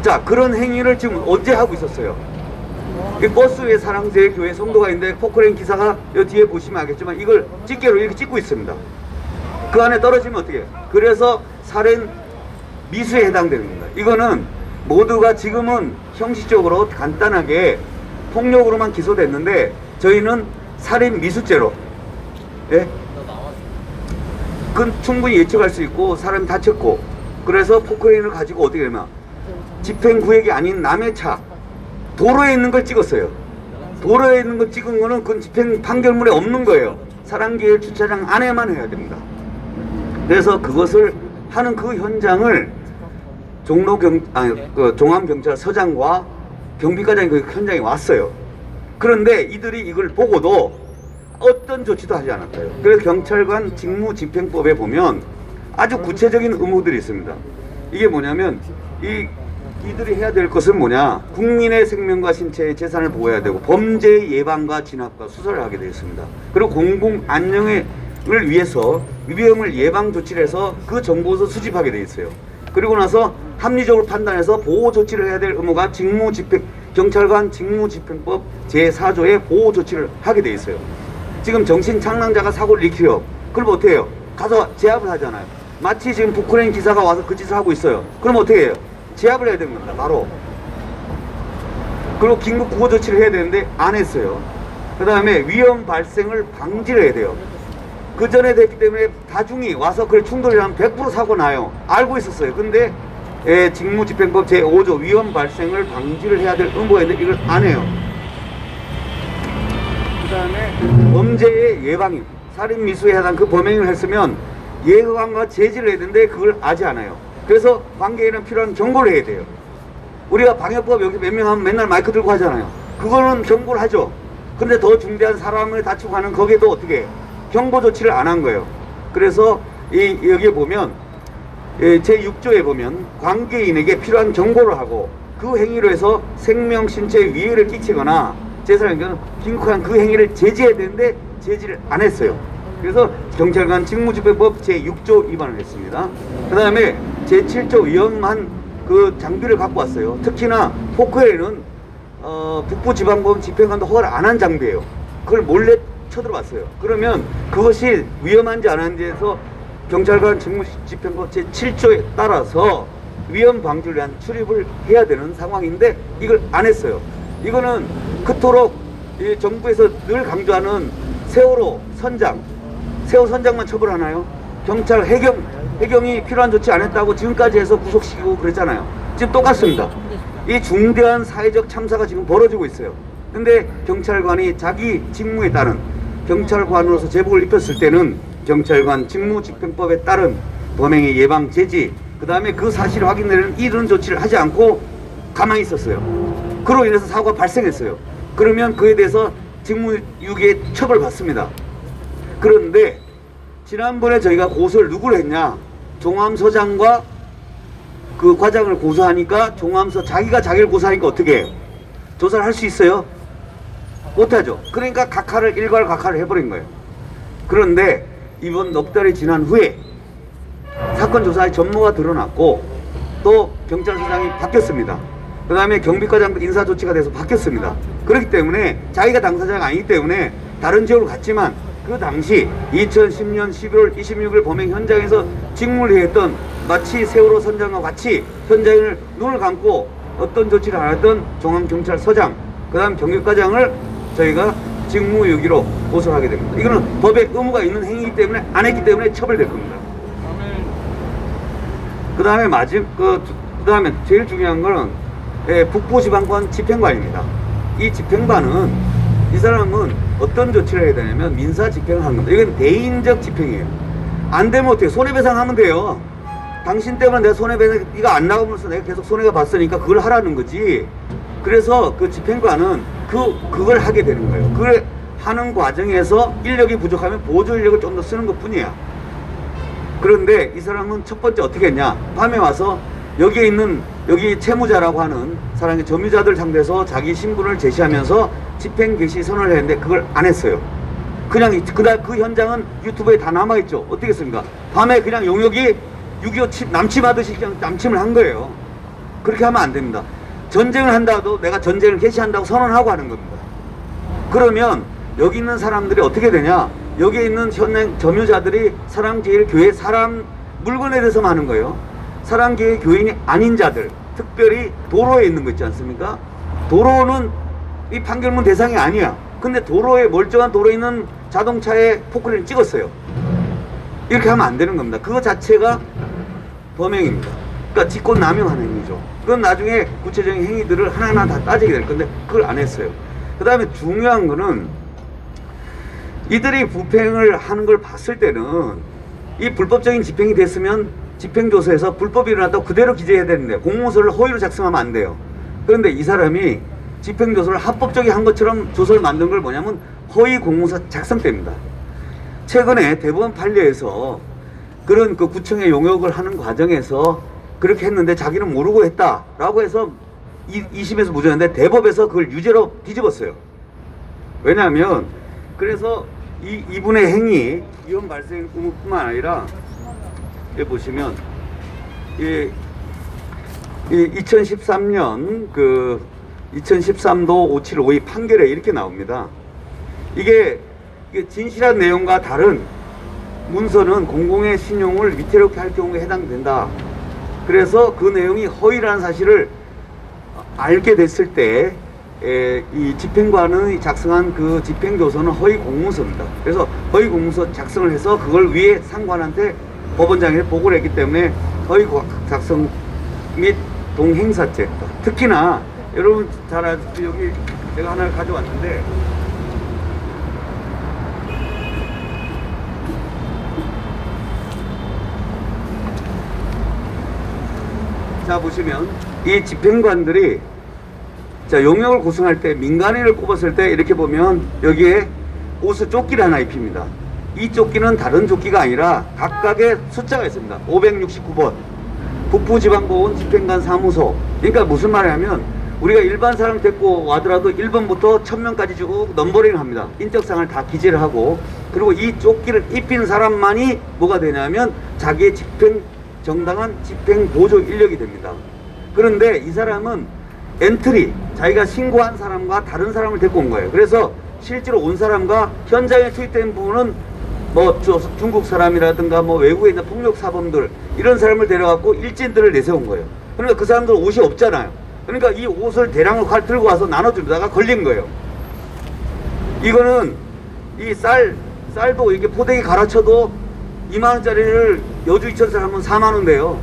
자, 그런 행위를 지금 언제 하고 있었어요? 이 버스 위에 사랑제외교회 성도가 있는데 포크레인 기사가 이 뒤에 보시면 알겠지만 이걸 집게로 이렇게 찍고 있습니다. 그 안에 떨어지면 어떻게 해요? 그래서 살인 미수에 해당되는 겁니다. 이거는 모두가 지금은 형식적으로 간단하게 폭력으로만 기소됐는데, 저희는 살인 미수죄로, 예? 그건 충분히 예측할 수 있고 사람이 다쳤고, 그래서 포크레인을 가지고 어떻게 되면 집행구역이 아닌 남의 차 도로에 있는 걸 찍었어요. 도로에 있는 걸 찍은 거는 그건 집행 판결문에 없는 거예요. 사랑제일 주차장 안에만 해야 됩니다. 그래서 그것을 하는 그 현장을 종암경찰서장과 경비과장이 그 현장에 왔어요. 그런데 이들이 이걸 보고도 어떤 조치도 하지 않았어요. 그래서 경찰관 직무집행법에 보면 아주 구체적인 의무들이 있습니다. 이게 뭐냐면 이들이 해야 될 것은 뭐냐, 국민의 생명과 신체의 재산을 보호해야 되고 범죄 예방과 진압과 수사를 하게 되어 있습니다. 그리고 공공 안녕을 위해서 위험을 예방 조치를 해서 그 정보를 수집하게 되어 있어요. 그리고 나서 합리적으로 판단해서 보호 조치를 해야 될 의무가 경찰관 직무집행법 제4조의 보호 조치를 하게 되어 있어요. 지금 정신착란자가 사고를 일으켜요. 그럼 어떻게 해요? 가서 제압을 하잖아요. 마치 지금 포크레인 기사가 와서 그 짓을 하고 있어요. 그럼 어떻게 해요? 제압을 해야 되는 겁니다. 바로. 그리고 긴급 구호 조치를 해야 되는데 안 했어요. 그 다음에 위험 발생을 방지를 해야 돼요. 그 전에 됐기 때문에 다중이 와서 그래 충돌이라면 100% 사고 나요. 알고 있었어요. 근데 직무집행법 제5조 위험 발생을 방지를 해야 될 의무가 있는데 이걸 안 해요. 그 다음에 범죄의 예방임, 살인 미수에 해당 그 범행을 했으면 예방과 제지를 해야 되는데 그걸 하지 않아요. 그래서 관계인은 필요한 경고를 해야 돼요. 우리가 방역법 여기 몇 명 하면 맨날 마이크 들고 하잖아요. 그거는 경고를 하죠. 근데 더 중대한 사람을 다치고 하는 거기에도 어떻게 해요? 경고 조치를 안 한 거예요. 그래서 여기에 보면 제6조에 보면 관계인에게 필요한 경고를 하고 그 행위로 해서 생명, 신체에 위해를 끼치거나 재산을 긴급한 그 행위를 제지해야 되는데 제지를 안 했어요. 그래서 경찰관 직무집행법 제6조 위반을 했습니다. 그 다음에 제7조 위험한 그 장비를 갖고 왔어요. 특히나 포크레인은 북부지방법원 집행관도 허가를 안 한 장비예요. 그걸 몰래 쳐들어왔어요. 그러면 그것이 위험한지 안 하는지에서 경찰관 직무집행법 제7조에 따라서 위험 방지를 위한 출입을 해야 되는 상황인데 이걸 안 했어요. 이거는 그토록 이 정부에서 늘 강조하는 세월호 선장만 처벌하나요? 경찰 해경이 필요한 조치 안 했다고 지금까지 해서 구속시키고 그랬잖아요. 지금 똑같습니다. 이 중대한 사회적 참사가 지금 벌어지고 있어요. 근데 경찰관이 자기 직무에 따른 경찰관으로서 제복을 입혔을 때는 경찰관 직무집행법에 따른 범행의 예방 제지, 그 다음에 그 사실을 확인되는 이런 조치를 하지 않고 가만히 있었어요. 그로 인해서 사고가 발생했어요. 그러면 그에 대해서 직무유기에 처벌받습니다. 그런데 지난번에 저희가 고소를 누구를 했냐, 종암서장과 그 과장을 고소하니까 자기가 자기를 고소하니까 어떻게 해요? 조사를 할 수 있어요? 못하죠. 그러니까 일괄각하를 해버린 거예요. 그런데 이번 넉 달이 지난 후에 사건 조사의 전모가 드러났고 또 경찰서장이 바뀌었습니다. 그 다음에 경비과장도 인사조치가 돼서 바뀌었습니다. 그렇기 때문에 자기가 당사자가 아니기 때문에 다른 지역으로 갔지만 그 당시 2010년 11월 26일 범행 현장에서 직무를 했던 마치 세월호 선장과 같이 현장을 눈을 감고 어떤 조치를 안 했던 중앙경찰서장, 그 다음 경비과장을 저희가 직무유기로 고소하게 됩니다. 이거는 법에 의무가 있는 행위이기 때문에 안 했기 때문에 처벌될 겁니다. 그 다음에 제일 중요한 거는 북부지방관 집행관입니다. 이 집행관은 이 사람은 어떤 조치를 해야 되냐면 민사 집행을 하는 겁니다. 이건 대인적 집행이에요. 안 되면 어떻게 손해배상하면 돼요. 당신 때문에 내가 손해배상, 이거 안 나오면서 내가 계속 손해가 봤으니까 그걸 하라는 거지. 그래서 그 집행관은 그걸 하게 되는 거예요. 그걸 하는 과정에서 인력이 부족하면 보조 인력을 좀 더 쓰는 것 뿐이야. 그런데 이 사람은 첫 번째 어떻게 했냐? 밤에 와서 여기 채무자라고 하는 사람이 점유자들 상대해서 자기 신분을 제시하면서 집행 개시 선언을 했는데 그걸 안 했어요. 그냥 그 현장은 유튜브에 다 남아있죠. 어떻게 했습니까? 밤에 그냥 용역이 6.25 남침하듯이 그냥 남침을 한 거예요. 그렇게 하면 안 됩니다. 전쟁을 한다도 내가 전쟁을 개시한다고 선언하고 하는 겁니다. 그러면 여기 있는 사람들이 어떻게 되냐? 여기에 있는 현행 점유자들이 사랑제일교회 물건에 대해서만 하는 거예요. 사랑제일 교인이 아닌 자들, 특별히 도로에 있는 거 있지 않습니까? 도로는 이 판결문 대상이 아니야. 근데 멀쩡한 도로에 있는 자동차에 포크레인을 찍었어요. 이렇게 하면 안 되는 겁니다. 그거 자체가 범행입니다. 그러니까 직권남용하는 행위죠. 그건 나중에 구체적인 행위들을 하나하나 다 따지게 될 건데 그걸 안 했어요. 그 다음에 중요한 거는 이들이 불평을 하는 걸 봤을 때는 이 불법적인 집행이 됐으면 집행조서에서 불법이 일어났다고 그대로 기재해야 되는데 공문서를 허위로 작성하면 안 돼요. 그런데 이 사람이 집행조서를 합법적이 한 것처럼 조서를 만든 걸 뭐냐면 허위 공문서 작성 때입니다. 최근에 대법원 판례에서 그런 그 구청의 용역을 하는 과정에서 그렇게 했는데 자기는 모르고 했다라고 해서 2심에서 무죄였는데 대법에서 그걸 유죄로 뒤집었어요. 왜냐하면 그래서 이분의 행위, 위헌 발생 의무뿐만 아니라 여기 보시면 2013년 2013도 5752 판결에 이렇게 나옵니다. 이게 진실한 내용과 다른 문서는 공공의 신용을 위태롭게 할 경우에 해당된다. 그래서 그 내용이 허위라는 사실을 알게 됐을 때 이 집행관의 작성한 그 집행조서는 허위 공문서입니다. 그래서 허위 공문서 작성을 해서 그걸 위에 상관한테 법원장에 보고를 했기 때문에 허위 작성 및 동행사죄. 특히나 여러분 잘 아시죠? 여기 제가 하나를 가져왔는데 자 보시면 이 집행관들이 자 용역을 구성할 때 민간인을 꼽았을 때 이렇게 보면 여기에 옷을 조끼를 하나 입힙니다. 이 조끼는 다른 조끼가 아니라 각각의 숫자가 있습니다. 569번 북부지방법원 집행관 사무소. 그러니까 무슨 말이냐면 우리가 일반 사람 데리고 와더라도 1번부터 1000명까지 주고 넘버링을 합니다. 인적사항을 다 기재를 하고 그리고 이 조끼를 입힌 사람만이 뭐가 되냐면 자기의 정당한 집행 보조 인력이 됩니다. 그런데 이 사람은 엔트리, 자기가 신고한 사람과 다른 사람을 데리고 온 거예요. 그래서 실제로 온 사람과 현장에 투입된 부분은 뭐 중국 사람이라든가 뭐 외국에 있는 폭력 사범들 이런 사람을 데려갖고 일진들을 내세운 거예요. 그러니까 그 사람들은 옷이 없잖아요. 그러니까 이 옷을 대량을 들고 와서 나눠주다가 걸린 거예요. 이거는 이 쌀도 이렇게 포대기 갈아쳐도 2만원짜리를 여주 이천살 하면 4만원인데요.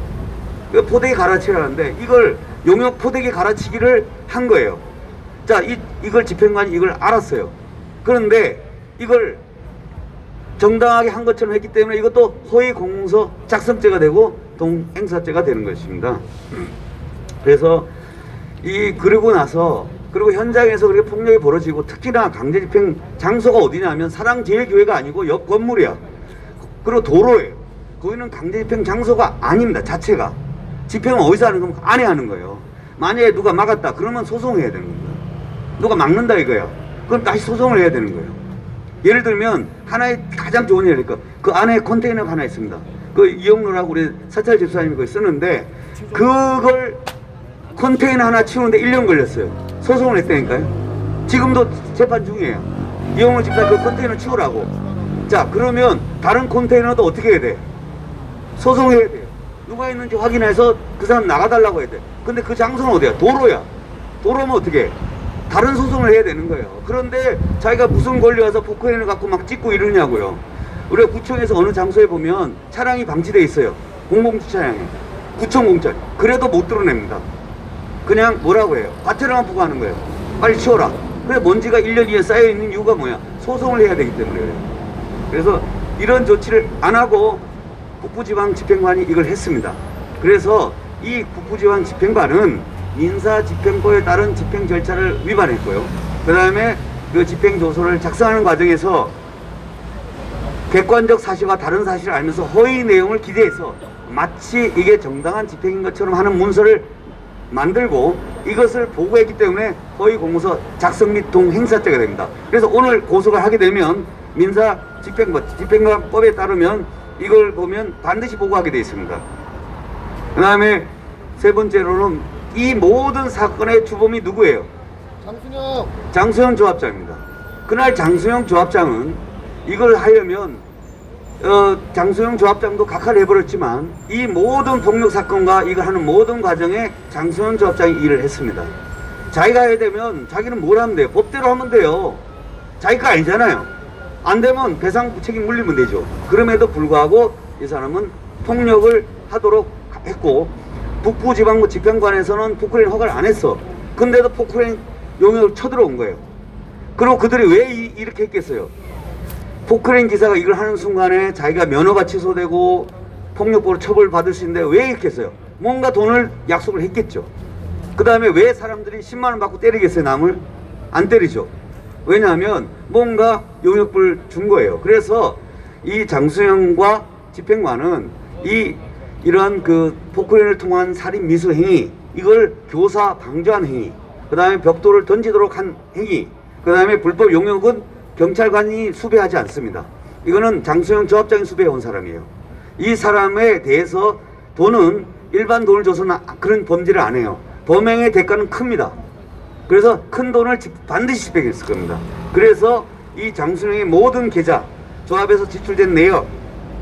포대기 갈아치라는데 이걸 용역 포대기 갈아치기를 한 거예요. 자, 이걸 집행관이 이걸 알았어요. 그런데 이걸 정당하게 한 것처럼 했기 때문에 이것도 허위 공문서 작성죄가 되고 동행사죄가 되는 것입니다. 그래서 그러고 나서 그리고 현장에서 그렇게 폭력이 벌어지고 특히나 강제집행 장소가 어디냐면 사랑제일교회가 아니고 옆 건물이야. 그리고 도로예요. 거기는 강제집행 장소가 아닙니다. 자체가. 집행은 어디서 하는 거면 안에 하는 거예요. 만약에 누가 막았다 그러면 소송해야 되는 겁니다. 누가 막는다 이거야. 그럼 다시 소송을 해야 되는 거예요. 예를 들면 하나의 가장 좋은 예니까 그 안에 컨테이너가 하나 있습니다. 그 이영로라고 우리 사찰 집사님이 그걸 쓰는데 그걸 컨테이너 하나 치우는데 1년 걸렸어요. 소송을 했다니까요. 지금도 재판 중이에요. 이용을 집사 그 컨테이너 치우라고. 자, 그러면 다른 컨테이너도 어떻게 해야 돼? 소송해야 돼요. 누가 있는지 확인해서 그 사람 나가달라고 해야 돼. 근데 그 장소는 어디야? 도로야. 도로면 어떻게 해? 다른 소송을 해야 되는 거예요. 그런데 자기가 무슨 권리 와서 포크레인을 갖고 막 찍고 이러냐고요. 우리가 구청에서 어느 장소에 보면 차량이 방치돼 있어요. 공공주차장에. 구청 공차. 그래도 못 드러냅니다. 그냥 뭐라고 해요? 과태료만 부과하는 거예요. 빨리 치워라. 그래 먼지가 1년 뒤에 쌓여있는 이유가 뭐야? 소송을 해야 되기 때문에 그래요. 그래서 이런 조치를 안 하고 북부지방집행관이 이걸 했습니다. 그래서 이 북부지방집행관은 민사집행법에 따른 집행 절차를 위반했고요. 그 다음에 그 집행조서를 작성하는 과정에서 객관적 사실과 다른 사실을 알면서 허위 내용을 기재해서 마치 이게 정당한 집행인 것처럼 하는 문서를 만들고 이것을 보고했기 때문에 허위 공문서 작성 및 동행사죄가 됩니다. 그래서 오늘 고소가 하게 되면 민사집행법에 따르면 이걸 보면 반드시 보고하게 되어 있습니다. 그 다음에 세 번째로는 이 모든 사건의 주범이 누구예요? 장수영 조합장입니다. 그날 장수영 조합장은 이걸 하려면 장수영 조합장도 각하를 해버렸지만 이 모든 폭력 사건과 이걸 하는 모든 과정에 장수영 조합장이 일을 했습니다. 자기가 해야 되면 자기는 뭘 하면 돼요? 법대로 하면 돼요. 자기가 아니잖아요. 안 되면 배상 책임 물리면 되죠. 그럼에도 불구하고 이 사람은 폭력을 하도록 했고 북부지방부 집행관에서는 포크레인 허가를 안 했어. 근데도 포크레인 용역을 쳐들어온 거예요. 그리고 그들이 왜 이렇게 했겠어요? 포크레인 기사가 이걸 하는 순간에 자기가 면허가 취소되고 폭력법으로 처벌받을 수 있는데 왜 이렇게 했어요? 뭔가 돈을 약속을 했겠죠. 그 다음에 왜 사람들이 10만원 받고 때리겠어요? 남을? 안 때리죠. 왜냐하면 뭔가 용역불 준 거예요. 그래서 이 장수영과 집행관은 이러한 그 포크레인을 통한 살인 미수 행위, 이걸 교사 방조한 행위, 그 다음에 벽돌을 던지도록 한 행위, 그 다음에 불법 용역은 경찰관이 수배하지 않습니다. 이거는 장수영 조합장이 수배해온 사람이에요. 이 사람에 대해서 돈은 일반 돈을 줘서는 그런 범죄를 안 해요. 범행의 대가는 큽니다. 그래서 큰 돈을 반드시 집행했을 겁니다. 그래서 이 장수영의 모든 계좌, 조합에서 지출된 내역,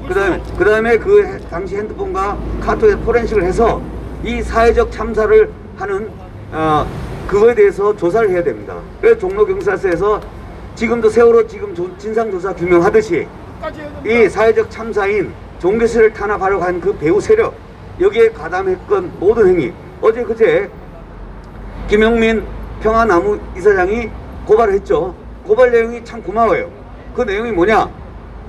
그 다음에 그 당시 핸드폰과 카톡에 포렌식을 해서 이 사회적 참사를 하는 그거에 대해서 조사를 해야 됩니다. 그래서 종로경찰서에서 지금도 세월호 지금 진상조사 규명하듯이 이 사회적 참사인 종교시를 탄압하려고 한 그 배후 세력, 여기에 가담했던 모든 행위, 어제 그제 김영민 평화나무 이사장이 고발을 했죠. 고발 내용이 참 고마워요. 그 내용이 뭐냐?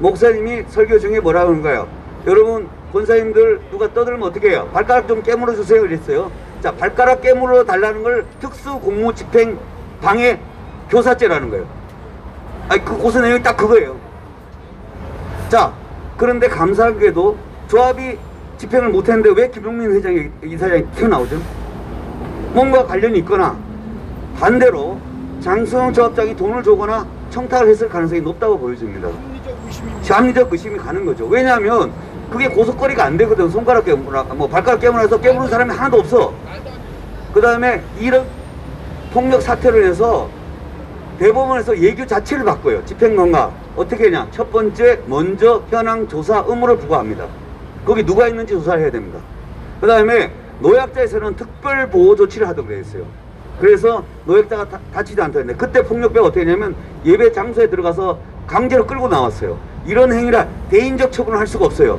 목사님이 설교 중에 뭐라고 하는가요? 여러분 권사님들 누가 떠들면 어떻게 해요? 발가락 좀 깨물어 주세요 그랬어요. 자, 발가락 깨물어 달라는 걸 특수공무집행 방해 교사죄라는 거예요. 아니 그 고소 내용이 딱 그거예요. 자, 그런데 감사하게도 조합이 집행을 못했는데 왜 김용민 이사장이 튀어나오죠? 뭔가 관련이 있거나 반대로 장수영 조합장이 돈을 주거나 청탁을 했을 가능성이 높다고 보여집니다. 합리적 의심이 가는 거죠. 왜냐하면 그게 고소거리가 안 되거든. 손가락 깨물어, 뭐 발가락 깨물어서 깨무는 사람이 하나도 없어. 그 다음에 이런 폭력 사태를 해서 대법원에서 예규 자체를 바꿔요. 집행관과 어떻게 하냐? 첫 번째 먼저 현황 조사 의무를 부과합니다. 거기 누가 있는지 조사를 해야 됩니다. 그 다음에 노약자에서는 특별 보호 조치를 하도록 되어 있어요. 그래서 노약자가 다치지 않다 했는데 그때 폭력배가 어떻게 했냐면 예배 장소에 들어가서 강제로 끌고 나왔어요. 이런 행위라 대인적 처분을 할 수가 없어요.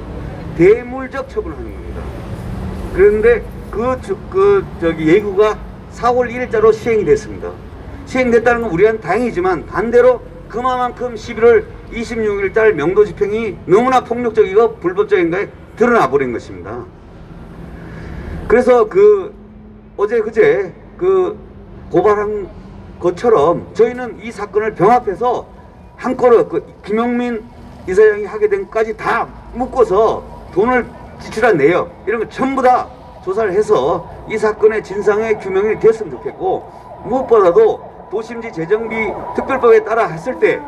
대물적 처분을 하는 겁니다. 그런데 예구가 4월 1일자로 시행이 됐습니다. 시행됐다는 건 우리한테 다행이지만 반대로 그만큼 11월 26일달 명도 집행이 너무나 폭력적이고 불법적인 거에 드러나 버린 것입니다. 그래서 어제 그제 고발한 것처럼 저희는 이 사건을 병합해서 한꺼번에 김용민 이사장이 하게 된 것까지 다 묶어서 돈을 지출한 내역 이런 거 전부 다 조사를 해서 이 사건의 진상의 규명이 됐으면 좋겠고, 무엇보다도 도심지 재정비 특별법에 따라 했을 때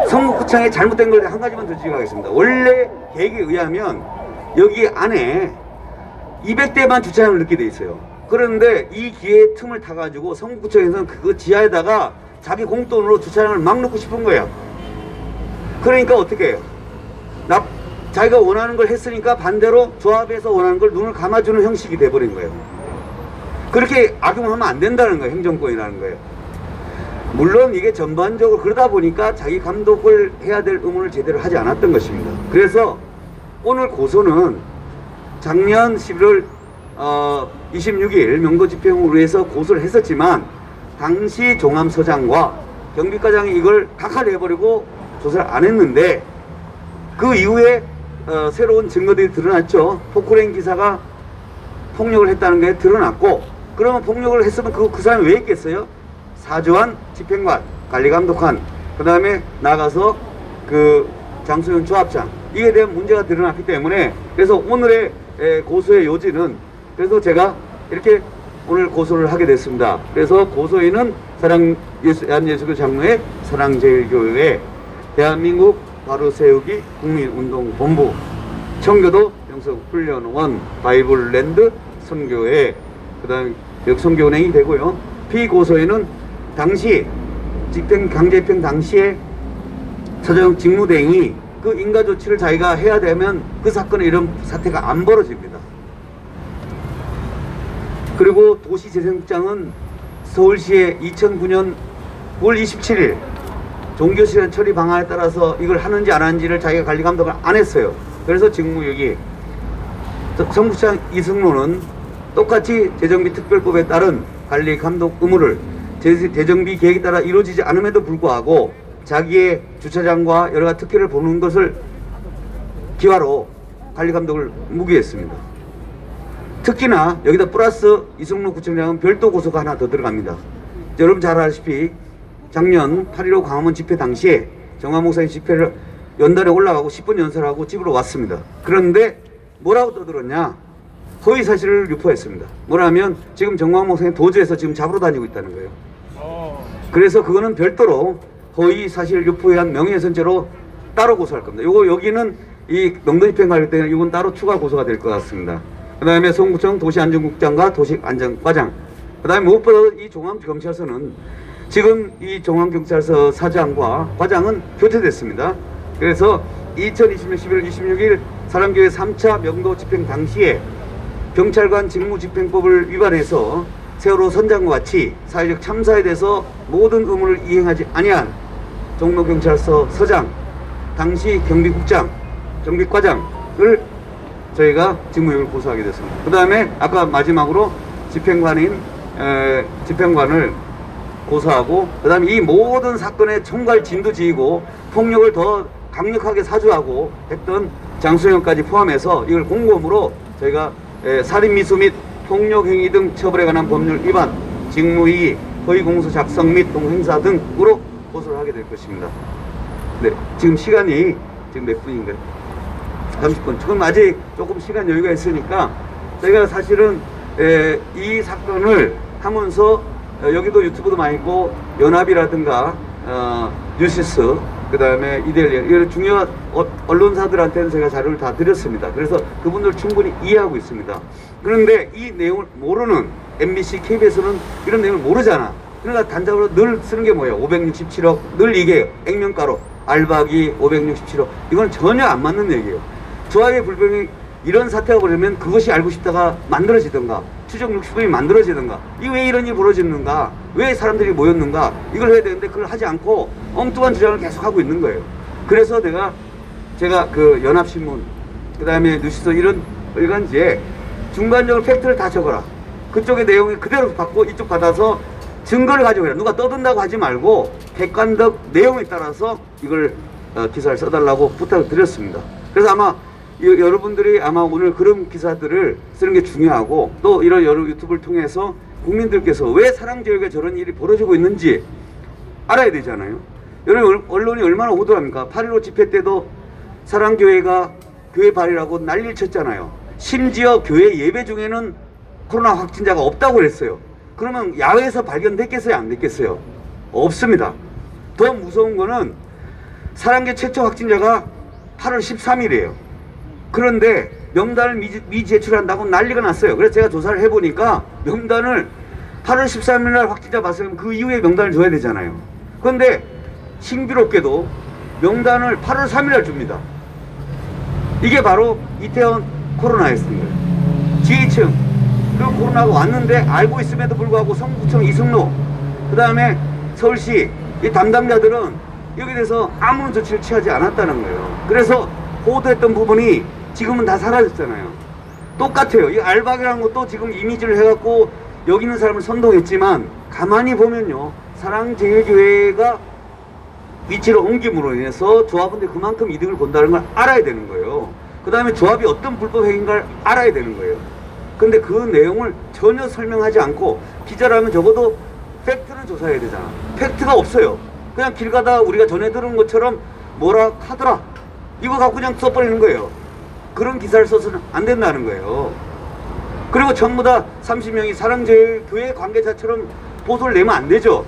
성북구청에 잘못된 걸 한 가지만 더 지적하겠습니다. 원래 계획에 의하면 여기 안에 200대만 주차장을 넣게 돼 있어요. 그런데 이 기회의 틈을 타가지고 성북구청에서는 그거 지하에다가 자기 공돈으로 주차장을 막 넣고 싶은 거예요. 그러니까 어떻게 해요? 자기가 원하는 걸 했으니까 반대로 조합에서 원하는 걸 눈을 감아주는 형식이 돼버린 거예요. 그렇게 악용하면 안 된다는 거예요. 행정권이라는 거예요. 물론 이게 전반적으로 그러다 보니까 자기 감독을 해야 될 의무를 제대로 하지 않았던 것입니다. 그래서 오늘 고소는 작년 11월 26일 명도 집행을 위해서 고소를 했었지만 당시 종암서장과 경비과장이 이걸 각하해버리고 조사를 안 했는데 그 이후에 새로운 증거들이 드러났죠. 포크레인 기사가 폭력을 했다는 게 드러났고, 그러면 폭력을 했으면 그 사람이 왜 했겠어요? 사주한 집행관, 관리감독관, 그 다음에 나가서 그 장소연 조합장, 이에 대한 문제가 드러났기 때문에, 그래서 오늘의 고소의 요지는, 그래서 제가 이렇게 오늘 고소를 하게 됐습니다. 그래서 고소인은 대한예수교 장로회 사랑제일교회, 대한민국 바로세우기 국민운동본부, 청교도 영성훈련원, 바이블랜드 선교회, 그 다음에 역선교은행이 되고요. 피고소인은 당시 강제집행 당시에 서정 직무대행이 그 인가조치를 자기가 해야 되면 그 사건에 이런 사태가 안 벌어집니다. 그리고 도시재생국장은 서울시에 2009년 9월 27일 종교시간 처리 방안에 따라서 이걸 하는지 안 하는지를 자기가 관리감독을 안 했어요. 그래서 직무유기. 성북시장 이승로는 똑같이 재정비 특별법에 따른 관리감독 의무를 재정비 계획에 따라 이루어지지 않음에도 불구하고 자기의 주차장과 여러가지 특혜를 보는 것을 기화로 관리감독을 무기했습니다. 특히나 여기다 플러스 이승로 구청장은 별도 고소가 하나 더 들어갑니다. 여러분 잘 아시다시피 작년 8.15 광화문 집회 당시에 정화 목사님 집회를 연달에 올라가고 10분 연설하고 집으로 왔습니다. 그런데 뭐라고 떠들었냐? 허위 사실을 유포했습니다. 뭐라면 지금 정화 목사님 도주해서 지금 잡으러 다니고 있다는 거예요. 그래서 그거는 별도로 허위 사실 유포에 한 명예훼손죄로 따로 고소할 겁니다. 여기는 이 명도 집행 관련 때는 이건 따로 추가 고소가 될 것 같습니다. 그 다음에 성북청 도시안전국장과 도시안전과장, 그 다음에 무엇보다 이 종암경찰서는 지금 이 종암경찰서 사장과 과장은 교체됐습니다. 그래서 2020년 11월 26일 사랑교회 3차 명도 집행 당시에 경찰관 직무집행법을 위반해서 세월호 선장과 같이 사회적 참사에 대해서 모든 의무를 이행하지 아니한 종로경찰서 서장, 당시 경비국장, 경비과장을 저희가 직무유기를 고소하게 됐습니다. 그 다음에 아까 마지막으로 집행관을 고소하고, 그 다음에 이 모든 사건의 총괄 진두지휘고 폭력을 더 강력하게 사주하고 했던 장소영까지 포함해서 이걸 공범으로 저희가 살인미수 및 폭력행위 등 처벌에 관한 법률 위반, 직무이기, 허위공소 작성 및 동행사 등으로 고소를 하게 될 것입니다. 네, 지금 시간이 지금 몇 분인가요? 30분. 지금 아직 조금 시간 여유가 있으니까 저희가 사실은 이 사건을 하면서 여기도 유튜브도 많이 있고 연합이라든가 뉴시스, 그 다음에 이데일리, 이런 중요한 언론사들한테는 제가 자료를 다 드렸습니다. 그래서 그분들 충분히 이해하고 있습니다. 그런데 이 내용을 모르는 MBC, KBS는 이런 내용을 모르잖아. 그러니까 단적으로 늘 쓰는 게 뭐예요? 567억, 늘 이게 액면가로 알박이 567억, 이건 전혀 안 맞는 얘기예요. 조합의 불평이 이런 사태가 벌어지면 그것이 알고 싶다가 만들어지던가, 추적 60분이 만들어지던가, 이게 왜 이런 일이 벌어지는가, 왜 사람들이 모였는가, 이걸 해야 되는데 그걸 하지 않고 엉뚱한 주장을 계속 하고 있는 거예요. 그래서 제가 그 연합신문, 그 다음에 뉴시스 이런 일간지에 중간적으로 팩트를 다 적어라. 그쪽의 내용이 그대로 받고 이쪽 받아서 증거를 가지고 해라. 누가 떠든다고 하지 말고 객관적 내용에 따라서 이걸 기사를 써달라고 부탁을 드렸습니다. 그래서 아마 여러분들이 아마 오늘 그런 기사들을 쓰는 게 중요하고, 또 이런 여러 유튜브를 통해서 국민들께서 왜 사랑제일교회에 저런 일이 벌어지고 있는지 알아야 되잖아요. 여러분, 언론이 얼마나 호도합니까? 8.15 집회 때도 사랑교회가 교회 발이라고 난리를 쳤잖아요. 심지어 교회 예배 중에는 코로나 확진자가 없다고 그랬어요. 그러면 야외에서 발견됐겠어요? 안 됐겠어요? 없습니다. 더 무서운 거는 사랑교회 최초 확진자가 8월 13일이에요. 그런데 명단을 미제출한다고 난리가 났어요. 그래서 제가 조사를 해보니까 명단을 8월 13일 날 확진자 봤으면 그 이후에 명단을 줘야 되잖아요. 그런데 신비롭게도 명단을 8월 3일 날 줍니다. 이게 바로 이태원 코로나였습니다. 지휘층 그 코로나가 왔는데 알고 있음에도 불구하고 성북청 이승로 그 다음에 서울시 이 담당자들은 여기에 대해서 아무런 조치를 취하지 않았다는 거예요. 그래서 보도했던 부분이 지금은 다 사라졌잖아요. 똑같아요. 이 알박이라는 것도 지금 이미지를 해갖고 여기 있는 사람을 선동했지만 가만히 보면요, 사랑제일교회가 위치를 옮김으로 인해서 조합원들이 그만큼 이득을 본다는 걸 알아야 되는 거예요. 그 다음에 조합이 어떤 불법 행위인가를 알아야 되는 거예요. 근데 그 내용을 전혀 설명하지 않고 기자라면 적어도 팩트는 조사해야 되잖아. 팩트가 없어요. 그냥 길 가다 우리가 전에 들은 것처럼 뭐라 하더라 이거 갖고 그냥 써버리는 거예요. 그런 기사를 써서는 안 된다는 거예요. 그리고 전부 다 30명이 사랑제일교회 관계자처럼 보도를 내면 안 되죠.